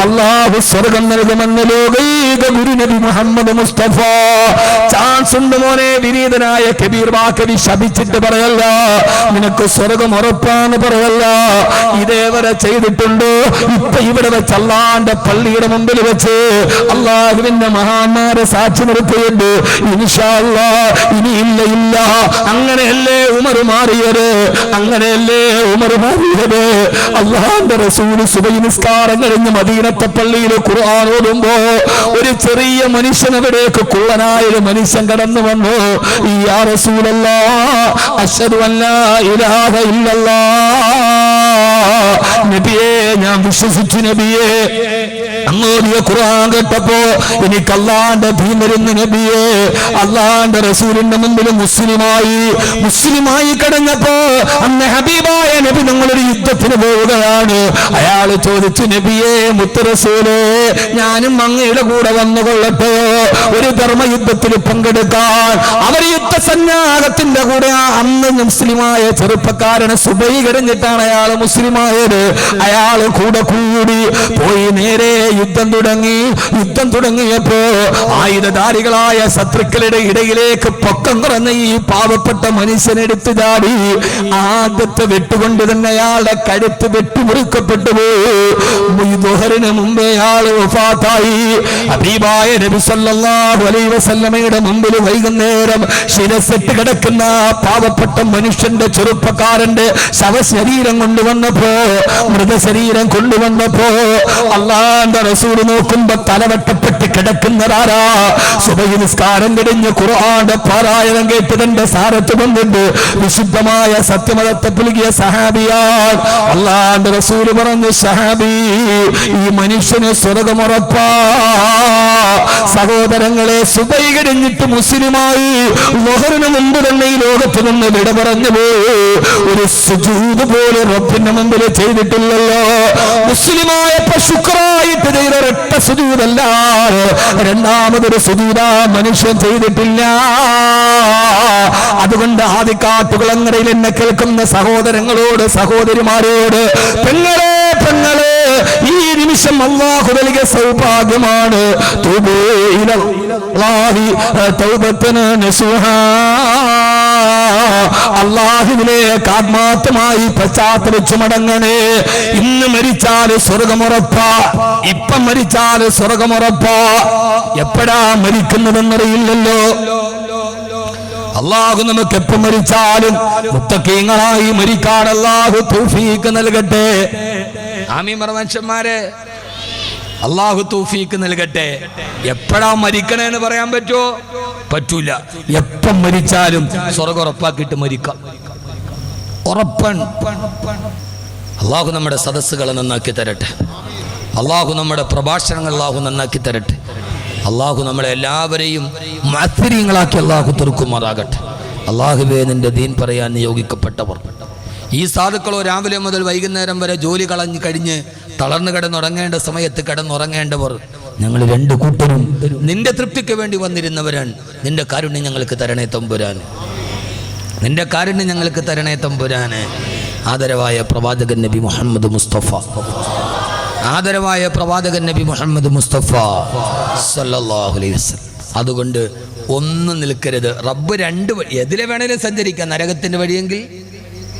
അല്ലാഹു സ്വർഗം നൽകുമെന്ന് ലോകൈക ഗുരുനബി മുഹമ്മദ് മുസ്തഫ. ചാൻസ് ഉണ്ട് മോനെ, വിനീതനായ കബീർ വാക്കവി ശപിച്ചിട്ട് പറയല്ല, നിനക്ക് സ്വർഗം ഉറപ്പാന്ന് പറയല്ല. ഇതേവരെ ചെയ്തിട്ടുണ്ടോ? ഇപ്പൊ ഇവിടെ വെച്ച് അള്ളാന്റെ പള്ളിയുടെ മുമ്പിൽ വെച്ച് അള്ളാഹുവിന്റെ മഹാന്മാരെ സാക്ഷി നിർത്തിയുണ്ട്. ഇൻഷാ അല്ലാഹ് ഇനിയില്ല ഇല്ല. അങ്ങനെയല്ലേ ഉമർ മാറിയത്, അങ്ങനെയല്ലേ ഉമർ മാറിയത്. അള്ളാന്റെ റസൂല് സുബഹി നിസ്കാരം കഴിഞ്ഞ് മദീനത്തെ പള്ളിയിൽ ഖുർആൻ ഓതുമ്പോ ഒരു ചെറിയ മനുഷ്യൻ അവിടേക്ക് കുള്ളനായൊരു മനുഷ്യൻ കടന്നു വന്നു. യാ റസൂലല്ലാഹ് അശ്ഹദു അല്ലാ ഇലാഹ ഇല്ലല്ലാഹ്, നബിയേ ഞാൻ വിശ്വസിച്ചു നബിയേ. അങ്ങോട്ട് ഖുർആൻ കേട്ടപ്പോ എനിക്ക് അള്ളാന്റെ ദീൻ വരുന്ന നബിയേ. അള്ളാന്റെ റസൂലിന്റെ മുമ്പിൽ മുസ്ലിമായി കഴിഞ്ഞപ്പോ അന്ന് ഹബീബായ നബി നിങ്ങളൊരു യുദ്ധത്തിന് പോവുകയാണ്. അയാൾ ചോദിച്ചു, നബിയേ മുത്ത് റസൂലേ, ഞാനും അങ്ങയുടെ കൂടെ വന്നുകൊള്ളട്ടെയോ ഒരു ധർമ്മയുദ്ധത്തിൽ പങ്കെടുക്കാൻ? അവർ യുദ്ധസന്നാഹത്തിന്റെ കൂടെ അന്ന് മുസ്ലിമായ ചെറുപ്പക്കാരനെ സുബഹി കഴിഞ്ഞിട്ടാണ് അയാൾ മുസ്ലിമായത്. അയാൾ കൂടെ കൂടി പോയി നേരെ യുദ്ധം തുടങ്ങിയപ്പോ ആയുധധാരികളായ ശത്രുക്കളുടെ ഇടയിലേക്ക് പൊക്കം കുറഞ്ഞ ഈ പാവപ്പെട്ട മനുഷ്യനെടുത്തു ചാടി ആദ്യത്തെ വെട്ടുകൊണ്ട് തന്നെ അയാളുടെ കഴുത്ത് വെട്ടുമുറിക്കപ്പെട്ടു പോയി. ദുഹറിന് മുമ്പേ അയാൾ വഫാത്തായി. ഹബീബായ നബി സല്ലല്ലാഹു അലൈഹി വസല്ലമയുടെ മുമ്പിൽ വൈകുന്നേരം ശിരസിട്ട് കിടക്കുന്ന പാവപ്പെട്ട മനുഷ്യന്റെ ചെറുപ്പക്കാരന്റെ ശവശരീരം കൊണ്ടുവന്നപ്പോ, മൃതശരീരം കൊണ്ടുവന്നപ്പോ അള്ളാന്റെ റസൂൽ നോക്കുമ്പോ തലവെട്ടപ്പെട്ട് കിടക്കുന്നതാരാ? സുബഹി നിസ്കാരം കഴിഞ്ഞ് ഖുർആന്റെ പാരായണം കേട്ടതിന്റെ സാരത്ത് കൊണ്ടുണ്ട് വിശുദ്ധമായ സത്യമതത്തെ പുലുകിയ സഹാബിയാൻ. അള്ളാന്റെ റസൂൽ പറഞ്ഞു, സഹാബി ഈ മനുഷ്യന് സ്വർഗമുറപ്പാ. സഹോദരങ്ങളെ, സുബഹി കഴിഞ്ഞിട്ട് മുസ്ലിമായി ളുഹറിന് മുമ്പ് തന്നെ ഈ ലോകത്ത് നിന്ന് വിട പറഞ്ഞു പോയി. ഒരു സുജൂദ് പോലെ റബ്ബിന്റെ മുമ്പിൽ ചെയ്തിട്ടില്ലല്ലോ. മുസ്ലിമായപ്പോ ശുക്രായിട്ട് ചെയ്ത ഒരൊറ്റ സുജൂദല്ല, രണ്ടാമതൊരു സുജൂദാ മനുഷ്യൻ ചെയ്തിട്ടില്ല. അതുകൊണ്ട് ആദിക്കാട്ടുകുളങ്ങരയിൽ എന്നെ കേൾക്കുന്ന സഹോദരങ്ങളോട് സഹോദരിമാരോട്, പെങ്ങളെ ഈ നിമിഷം അല്ലാഹു നൽകിയ സൗഭാഗ്യമാണ്. തൂബൂ ഇലല്ലാഹി തൗബത്തൻ നസുഹാ. അല്ലാഹുവിലേക്ക് ആത്മാർത്ഥമായി പശ്ചാത്തലിച്ചു മടങ്ങണേ. ഇന്ന് മരിച്ചാൽ സ്വർഗമുറപ്പാ, ഇപ്പം മരിച്ചാൽ സ്വർഗമുറപ്പാ. എപ്പോഴാ മരിക്കുന്നതെന്നറിയില്ലല്ലോ. അല്ലാഹു നമുക്ക് എപ്പം മരിച്ചാലും മുത്തഖീങ്ങളായി മരിക്കാൻ അല്ലാഹു തൗഫീഖ് നൽകട്ടെ. ആമീൻ പറ മനുഷ്യന്മാരെ, അല്ലാഹു തൗഫീഖ് നൽകട്ടെ. എപ്പോഴാ മരിക്കണേന്ന് പറയാൻ പറ്റുമോ? പറ്റൂല. എപ്പം മരിച്ചാലും സ്വർഗം ഉറപ്പാക്കിയിട്ട് മരിക്കാം, ഉറപ്പാണ്. അല്ലാഹു നമ്മുടെ സദസ്സുകളെ നന്നാക്കി തരട്ടെ. അല്ലാഹു നമ്മുടെ പ്രഭാഷണങ്ങൾ അല്ലാഹു നന്നാക്കി തരട്ടെ. അല്ലാഹു നമ്മളെ എല്ലാവരെയും മുഅ്മിനീങ്ങളാക്കി അല്ലാഹു തീർക്കുമാറാകട്ടെ. അല്ലാഹുവേ, നിന്റെ ദീൻ പറയാൻ നിയോഗിക്കപ്പെട്ടവർ ഈ സാധുക്കളോ രാവിലെ മുതൽ വൈകുന്നേരം വരെ ജോലി കഴിഞ്ഞ് തളർന്നു കിടന്നുറങ്ങേണ്ട സമയത്ത് കിടന്നുറങ്ങേണ്ടവർ ഞങ്ങൾ രണ്ടു കൂട്ടരും നിന്റെ തൃപ്തിക്ക് വേണ്ടി വന്നിരുന്നവരാണ്. നിന്റെ കാരുണ്യം ഞങ്ങൾക്ക് തരണേ തമ്പുരാൻ, നിന്റെ കാരുണ്യം ഞങ്ങൾക്ക് തരണേ തമ്പുരാൻ. ആദരവായ പ്രവാചകൻ നബി മുഹമ്മദ് മുസ്തഫ, ആദരവായ പ്രവാചകൻ നബി മുഹമ്മദ് മുസ്തഫ സല്ലല്ലാഹു അലൈഹി വസല്ലം. അതുകൊണ്ട് ഒന്നും നിൽക്കരുത്. റബ്ബ് രണ്ട് വഴി, എതിലെ വേണേലും സഞ്ചരിക്കാം. നരകത്തിന്റെ വഴിയെങ്കിൽ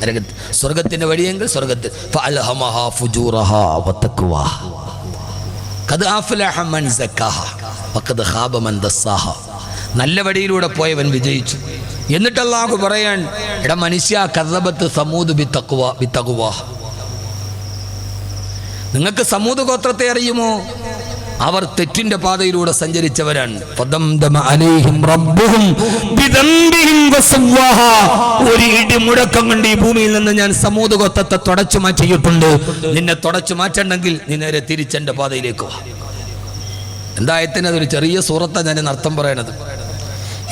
നരകത്തിൽ, സ്വർഗത്തിന്റെ വഴിയെങ്കിൽ സ്വർഗത്തിൽ. ഫഅൽഹമഹാ ഫുജൂറഹാ വതഖ്വാ ഖദ് അഫ്ലഹ മൻ സക്കാഹാ വഖദ് ഖാബ മൻ ദസ്സാഹാ. നല്ല വഴിയിലൂടെ പോയവൻ വിജയിച്ചു. എന്നിട്ട് അല്ലാഹു പറയാൻ, എടാ മനുഷ്യ, കദ്ദബത്ത് സമൂദ് ബിത്തഖ്വാ. നിങ്ങൾക്ക് സമൂദ് ഗോത്രത്തെ അറിയുമോ? അവർ തെറ്റിന്റെ പാതയിലൂടെ സഞ്ചരിച്ചവരാണ്. ഒരു ഇടിമുഴക്കം കൊണ്ട് ഈ ഭൂമിയിൽ നിന്ന് ഞാൻ സമൂദ് ഗോത്രത്തെ തുടച്ചു മാറ്റിയിട്ടുണ്ട്. നിന്നെ തുടച്ചു മാറ്റണമെങ്കിൽ നീ നേരെ തിരിച്ചെന്റെ പാതയിലേക്ക് വാ. എന്തായത്തിന് അതൊരു ചെറിയ സൂറത്താണ് ഞാൻ അർത്ഥം പറയണത്.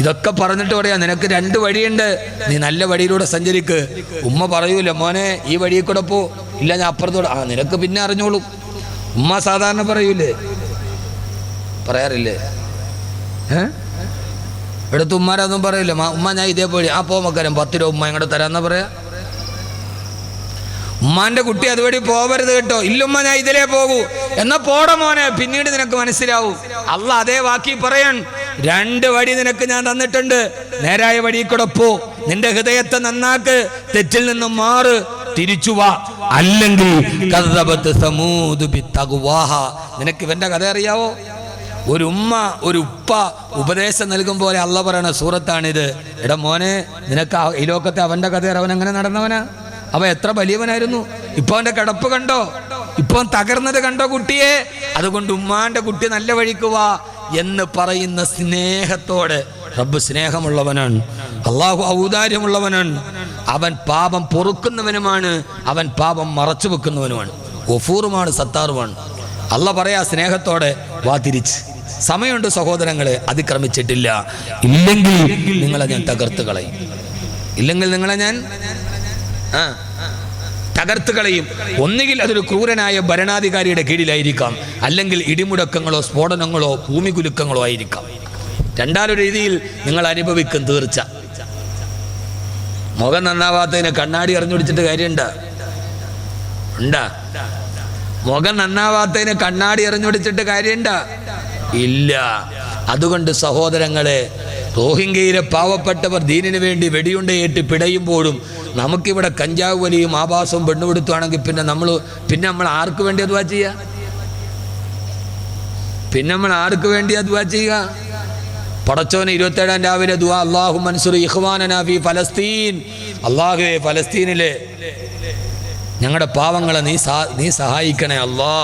ഇതൊക്കെ പറഞ്ഞിട്ട് പറയാ, നിനക്ക് രണ്ട് വഴിയുണ്ട്, നീ നല്ല വഴിയിലൂടെ സഞ്ചരിക്ക്. ഉമ്മ പറയൂല, മോനെ ഈ വഴിയിൽ കൂടെ പോ. ഇല്ല, ഞാൻ അപ്പുറത്തോടെ. നിനക്ക് പിന്നെ അറിഞ്ഞോളൂ. ഉമ്മ സാധാരണ പറയൂലേ, പറയാറില്ലേ? ഇവിടുത്തെ ഉമ്മാരൊന്നും പറയില്ല. ഉമ്മ ഞാൻ ഇതേപോലെ പോ മക്കാരം 10 രൂപ ഉമ്മ ഇങ്ങോട്ട് തരാന്നാ പറയാ. ഉമ്മാന്റെ കുട്ടി അതുവഴി പോവരുത് കേട്ടോ. ഇല്ലുമ്മ ഞാൻ ഇതിലേ പോകൂ. എന്നാ പോട മോനെ, പിന്നീട് നിനക്ക് മനസ്സിലാവും. അള്ളാ അതേ വാക്കി പറയാൻ, 2 വഴി നിനക്ക് ഞാൻ തന്നിട്ടുണ്ട്, നേരായ വഴി കൂടെ പോ, നിന്റെ ഹൃദയത്തെ നന്നാക്ക്, തെറ്റിൽ നിന്നും മാറ്, തിരിച്ചു വാ. അല്ലെങ്കിൽ നിനക്ക് ഇവന്റെ കഥ അറിയാവോ? ഒരു ഉമ്മ ഒരു ഉപ്പ ഉപദേശം നൽകും പോലെ അള്ള പറയണ സൂറത്താണിത്. എടാ മോനെ, നിനക്ക് ഈ ലോകത്തെ അവന്റെ കഥ അവൻ എങ്ങനെ നടന്നവനാ, അവൻ എത്ര വലിയവനായിരുന്നു, ഇപ്പൊ അവന്റെ കിടപ്പ് കണ്ടോ, ഇപ്പൊ തകർന്നത് കണ്ടോ കുട്ടിയെ. അതുകൊണ്ട് ഉമ്മാന്റെ കുട്ടി നല്ല വഴിക്ക് വാ എന്ന് പറയുന്ന സ്നേഹത്തോടെ. റബ്ബ് സ്നേഹമുള്ളവനാണ്, അള്ളാഹു ഔദാര്യമുള്ളവനാണ്, അവൻ പാപം പൊറുക്കുന്നവനുമാണ്, അവൻ പാപം മറച്ചു വെക്കുന്നവനുമാണ്, ഗഫൂറുമാണ്, സത്താറുമാണ്. അള്ള പറയാ സ്നേഹത്തോടെ വാ തിരിച്ച്. സമയമുണ്ട് സഹോദരങ്ങളെ, അതിക്രമിച്ചിട്ടില്ല. ഇല്ലെങ്കിൽ നിങ്ങളെ ഞാൻ തകർത്ത് കളയും, ഇല്ലെങ്കിൽ നിങ്ങളെ ഞാൻ തകർത്ത് കളയും. ഒന്നുകിൽ അതൊരു ക്രൂരനായ ഭരണാധികാരിയുടെ കീഴിലായിരിക്കാം, അല്ലെങ്കിൽ ഇടിമുടക്കങ്ങളോ സ്ഫോടനങ്ങളോ ഭൂമികുലുക്കങ്ങളോ ആയിരിക്കാം. രണ്ടാലൊരു രീതിയിൽ നിങ്ങൾ അനുഭവിക്കും തീർച്ച. മുഖം നന്നാവാത്തതിന് കണ്ണാടി എറിഞ്ഞുപിടിച്ചിട്ട് കാര്യമുണ്ടാ? മുഖം നന്നാവാത്തതിന് കണ്ണാടി എറിഞ്ഞുപിടിച്ചിട്ട് കാര്യമുണ്ടാ? ഇല്ല. അതുകൊണ്ട് സഹോദരങ്ങളെ, റോഹിംഗ്യയിലെ പാവപ്പെട്ടവർ ദീനിനു വേണ്ടി വെടിയുണ്ടയേറ്റ് പിടയുമ്പോഴും നമുക്കിവിടെ കഞ്ചാവ് വലിയും ആഭാസവും പെണ്ണുപിടുത്തുവാണെങ്കിൽ പിന്നെ നമ്മൾ ആർക്ക് വേണ്ടി ദുആ ചെയ്യുക? പിന്നെ നമ്മൾ ആർക്ക് വേണ്ടി ദുആ ചെയ്യുക? പടച്ചോനെ 27 രാവിലെ ദുആ, അല്ലാഹു മൻസുർ ഇഖ്വാനനാ ഫീ ഫലസ്തീൻ. അല്ലാഹുവേ, ഫലസ്തീനിലെ ഞങ്ങളുടെ പാവങ്ങളെ നീ സഹായിക്കണേ അല്ലാ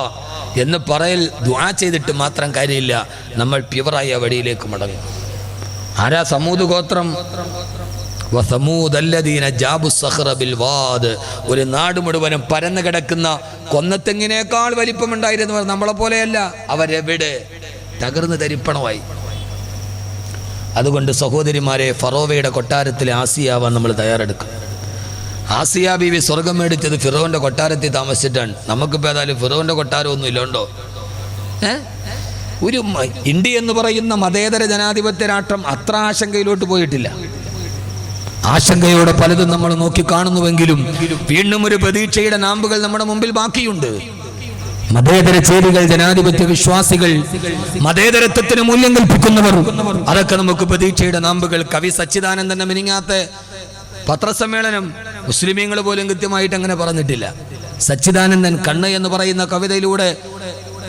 എന്ന് പറയൽ ദുആ ചെയ്തിട്ട് മാത്രം കാര്യമില്ല. നമ്മൾ പ്യുവറായ വഴിയിലേക്ക് മടങ്ങും. ആരാ സമൂദ് ഗോത്രം? ഒരു നാട് മുഴുവനും പരന്നു കിടക്കുന്ന കൊന്നത്തെങ്ങിനേക്കാൾ വലിപ്പമുണ്ടായിരുന്നവർ നമ്മളെ പോലെയല്ല. അവരെവിടെ? തകർന്ന് തരിപ്പണമായി. അതുകൊണ്ട് സഹോദരിമാരെ, ഫറോവയുടെ കൊട്ടാരത്തിലെ ആസിയാവാൻ നമ്മൾ തയ്യാറെടുക്കും. ആസിയ ബീവി സ്വർഗം മേടിച്ചത് ഫിറോന്റെ കൊട്ടാരത്തിൽ താമസിച്ചിട്ടാണ്. നമുക്കിപ്പോൾ ഏതായാലും ഫിറോന്റെ കൊട്ടാരമൊന്നും ഇല്ലോണ്ടോ? ഒരു ഇന്ത്യ എന്ന് പറയുന്ന മതേതര ജനാധിപത്യ രാഷ്ട്രം അത്ര ആശങ്കയിലോട്ട് പോയിട്ടില്ല. ആശങ്കയോടെ പലതും നമ്മൾ നോക്കി കാണുന്നുവെങ്കിലും വീണ്ടും ഒരു പ്രതീക്ഷയുടെ നാമ്പുകൾ നമ്മുടെ മുമ്പിൽ ബാക്കിയുണ്ട്. മതേതര ചേരികൾ, ജനാധിപത്യ വിശ്വാസികൾ, മതേതരത്വത്തിന് മൂല്യം കൽപ്പിക്കുന്നവർ, അതൊക്കെ നമുക്ക് പ്രതീക്ഷയുടെ നാമ്പുകൾ. കവി സച്ചിദാനന്ദന്റെ മിനിങ്ങാത്ത പത്രസമ്മേളനം മുസ്ലിമീങ്ങൾ പോലും കൃത്യമായിട്ട് അങ്ങനെ പറഞ്ഞിട്ടില്ല. സച്ചിദാനന്ദൻ കണ്ണ് എന്ന് പറയുന്ന കവിതയിലൂടെ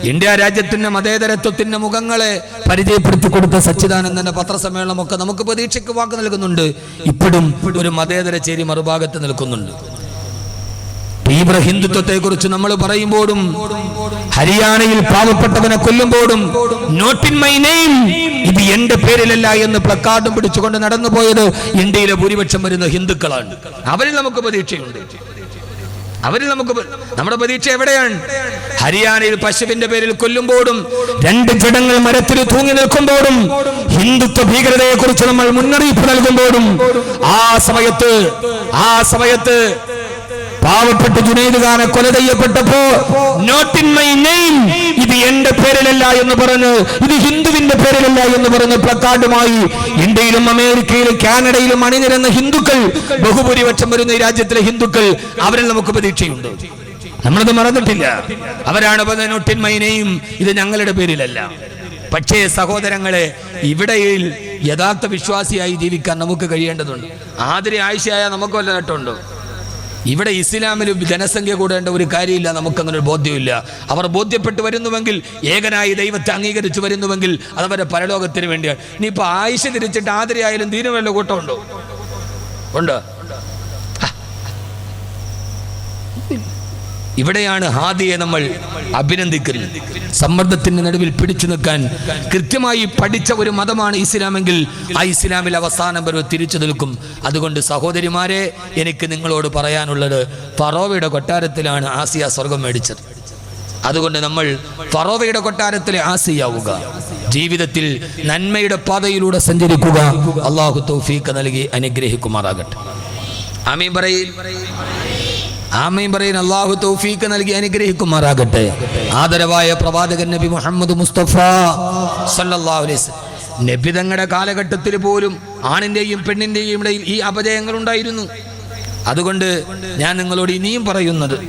ഇന്ത്യ രാജ്യത്തിന്റെ മതേതരത്വത്തിന്റെ മുഖങ്ങളെ പരിചയപ്പെടുത്തി കൊടുത്ത സച്ചിദാനന്ദന്റെ പത്രസമ്മേളനമൊക്കെ നമുക്ക് പ്രതീക്ഷയ്ക്ക് വാക്ക് നൽകുന്നുണ്ട്. ഇപ്പോഴും ഒരു മതേതര ചേരി മറുഭാഗത്ത് നിൽക്കുന്നുണ്ട്. തീവ്ര ഹിന്ദുത്വത്തെ കുറിച്ച് നമ്മൾ പറയുമ്പോഴും, ഹരിയാനയിൽ പാവപ്പെട്ടവനെ കൊല്ലുമ്പോഴും നോട്ട് ഇൻ മൈ നെയിം, ഇത് എന്റെ പേരിലല്ല എന്ന് പ്ലക്കാർഡും പിടിച്ചുകൊണ്ട് നടന്നുപോയത് ഇന്ത്യയിലെ ഭൂരിപക്ഷം വരുന്ന ഹിന്ദുക്കളാണ്. അവരിൽ നമുക്ക് പ്രതീക്ഷയുണ്ട്. നമ്മുടെ പ്രതീക്ഷ എവിടെയാണ്? ഹരിയാനയിൽ പശുവിന്റെ പേരിൽ കൊല്ലുമ്പോഴും 2 ജഡങ്ങൾ മരത്തിൽ തൂങ്ങി നിൽക്കുമ്പോഴും ഹിന്ദുത്വ ഭീകരതയെ കുറിച്ച് നമ്മൾ മുന്നറിയിപ്പ് നൽകുമ്പോഴും ആ സമയത്ത് പാവപ്പെട്ട ജുനൈദ് ഖാനെ കൊല ചെയ്യപ്പെട്ടപ്പോ നോട്ട് ഇൻ മൈ നെയിം, ഇത് എന്റെ പേരിലല്ല എന്ന് പറഞ്ഞ്, ഇത് ഹിന്ദുവിന്റെ പേരിലല്ല എന്ന് പറഞ്ഞ് പ്ലക്കാർഡുമായി ഇന്ത്യയിലും അമേരിക്കയിലും കാനഡയിലും അണിനിരന്ന ഹിന്ദുക്കൾ, ബഹുഭൂരിപക്ഷം വരുന്ന ഈ രാജ്യത്തിലെ ഹിന്ദുക്കൾ, അവരിൽ നമുക്ക് പ്രതീക്ഷയുണ്ട്. നമ്മളത് മറന്നിട്ടില്ല. അവരാണ് പറഞ്ഞത് നോട്ട് ഇൻ മൈ നെയിം, ഇത് ഞങ്ങളുടെ പേരിലല്ല. പക്ഷേ സഹോദരങ്ങളെ, ഇവിടെയിൽ യഥാർത്ഥ വിശ്വാസിയായി ജീവിക്കാൻ നമുക്ക് കഴിയേണ്ടതുണ്ട്. ആതിരി ആയിഷയായ നമുക്ക് വല്ല നേട്ടമുണ്ടോ? ഇവിടെ ഇസ്ലാമിൽ ജനസംഖ്യ കൂടേണ്ട ഒരു കാര്യമില്ല, നമുക്കങ്ങനെ ബോധ്യമില്ല. അവർ ബോധ്യപ്പെട്ട് വരുന്നുവെങ്കിൽ, ഏകനായി ദൈവത്തെ അംഗീകരിച്ചു വരുന്നുവെങ്കിൽ, അതവരെ പരലോകത്തിന് വേണ്ടിയാണ്. ഇനിയിപ്പോൾ ആയിഷ തിരിച്ചിട്ട് ആതിരയായാലും ദീനു വല്ല കൂട്ടമുണ്ടോ? ഉണ്ട്. ഇവിടെയാണ് ഹാദിയെ നമ്മൾ അഭിനന്ദിക്കുന്നത്. സമ്മർദ്ദത്തിന്റെ നടുവിൽ പിടിച്ചു നിൽക്കാൻ കൃത്യമായി പഠിച്ച ഒരു മതമാണ് ഇസ്ലാമെങ്കിൽ ആ ഇസ്ലാമിൽ അവസാനം വരെ തിരിച്ചു നിൽക്കും. അതുകൊണ്ട് സഹോദരിമാരെ, എനിക്ക് നിങ്ങളോട് പറയാനുള്ളത്, ഫറോവയുടെ കൊട്ടാരത്തിലാണ് ആസിയ സ്വർഗം മേടിച്ചത്. അതുകൊണ്ട് നമ്മൾ ഫറോവയുടെ കൊട്ടാരത്തിലെ ആസിയാവുക, ജീവിതത്തിൽ നന്മയുടെ പാതയിലൂടെ സഞ്ചരിക്കുക. അള്ളാഹു തൗഫീഖ് നൽകി അനുഗ്രഹിക്കുമാറാകട്ടെ. ആമീൻ പറയീൻ. ആമീൻ പറയൻ. അല്ലാഹു തൗഫീഖ് നൽകി അനുഗ്രഹിക്കുമാറാകട്ടെ. ആദരവായ പ്രവാചകൻ നബി മുഹമ്മദ് മുസ്തഫ സല്ലല്ലാഹു അലൈഹി വസല്ലം നബി തങ്ങളുടെ കാലഘട്ടത്തിൽ പോലും ആണിന്റെയും പെണ്ണിന്റെയും ഇടയിൽ ഈ അപജയങ്ങൾ ഉണ്ടായിരുന്നു. അതുകൊണ്ട് ഞാൻ നിങ്ങളോട് ഇനിയും പറയുന്നത്,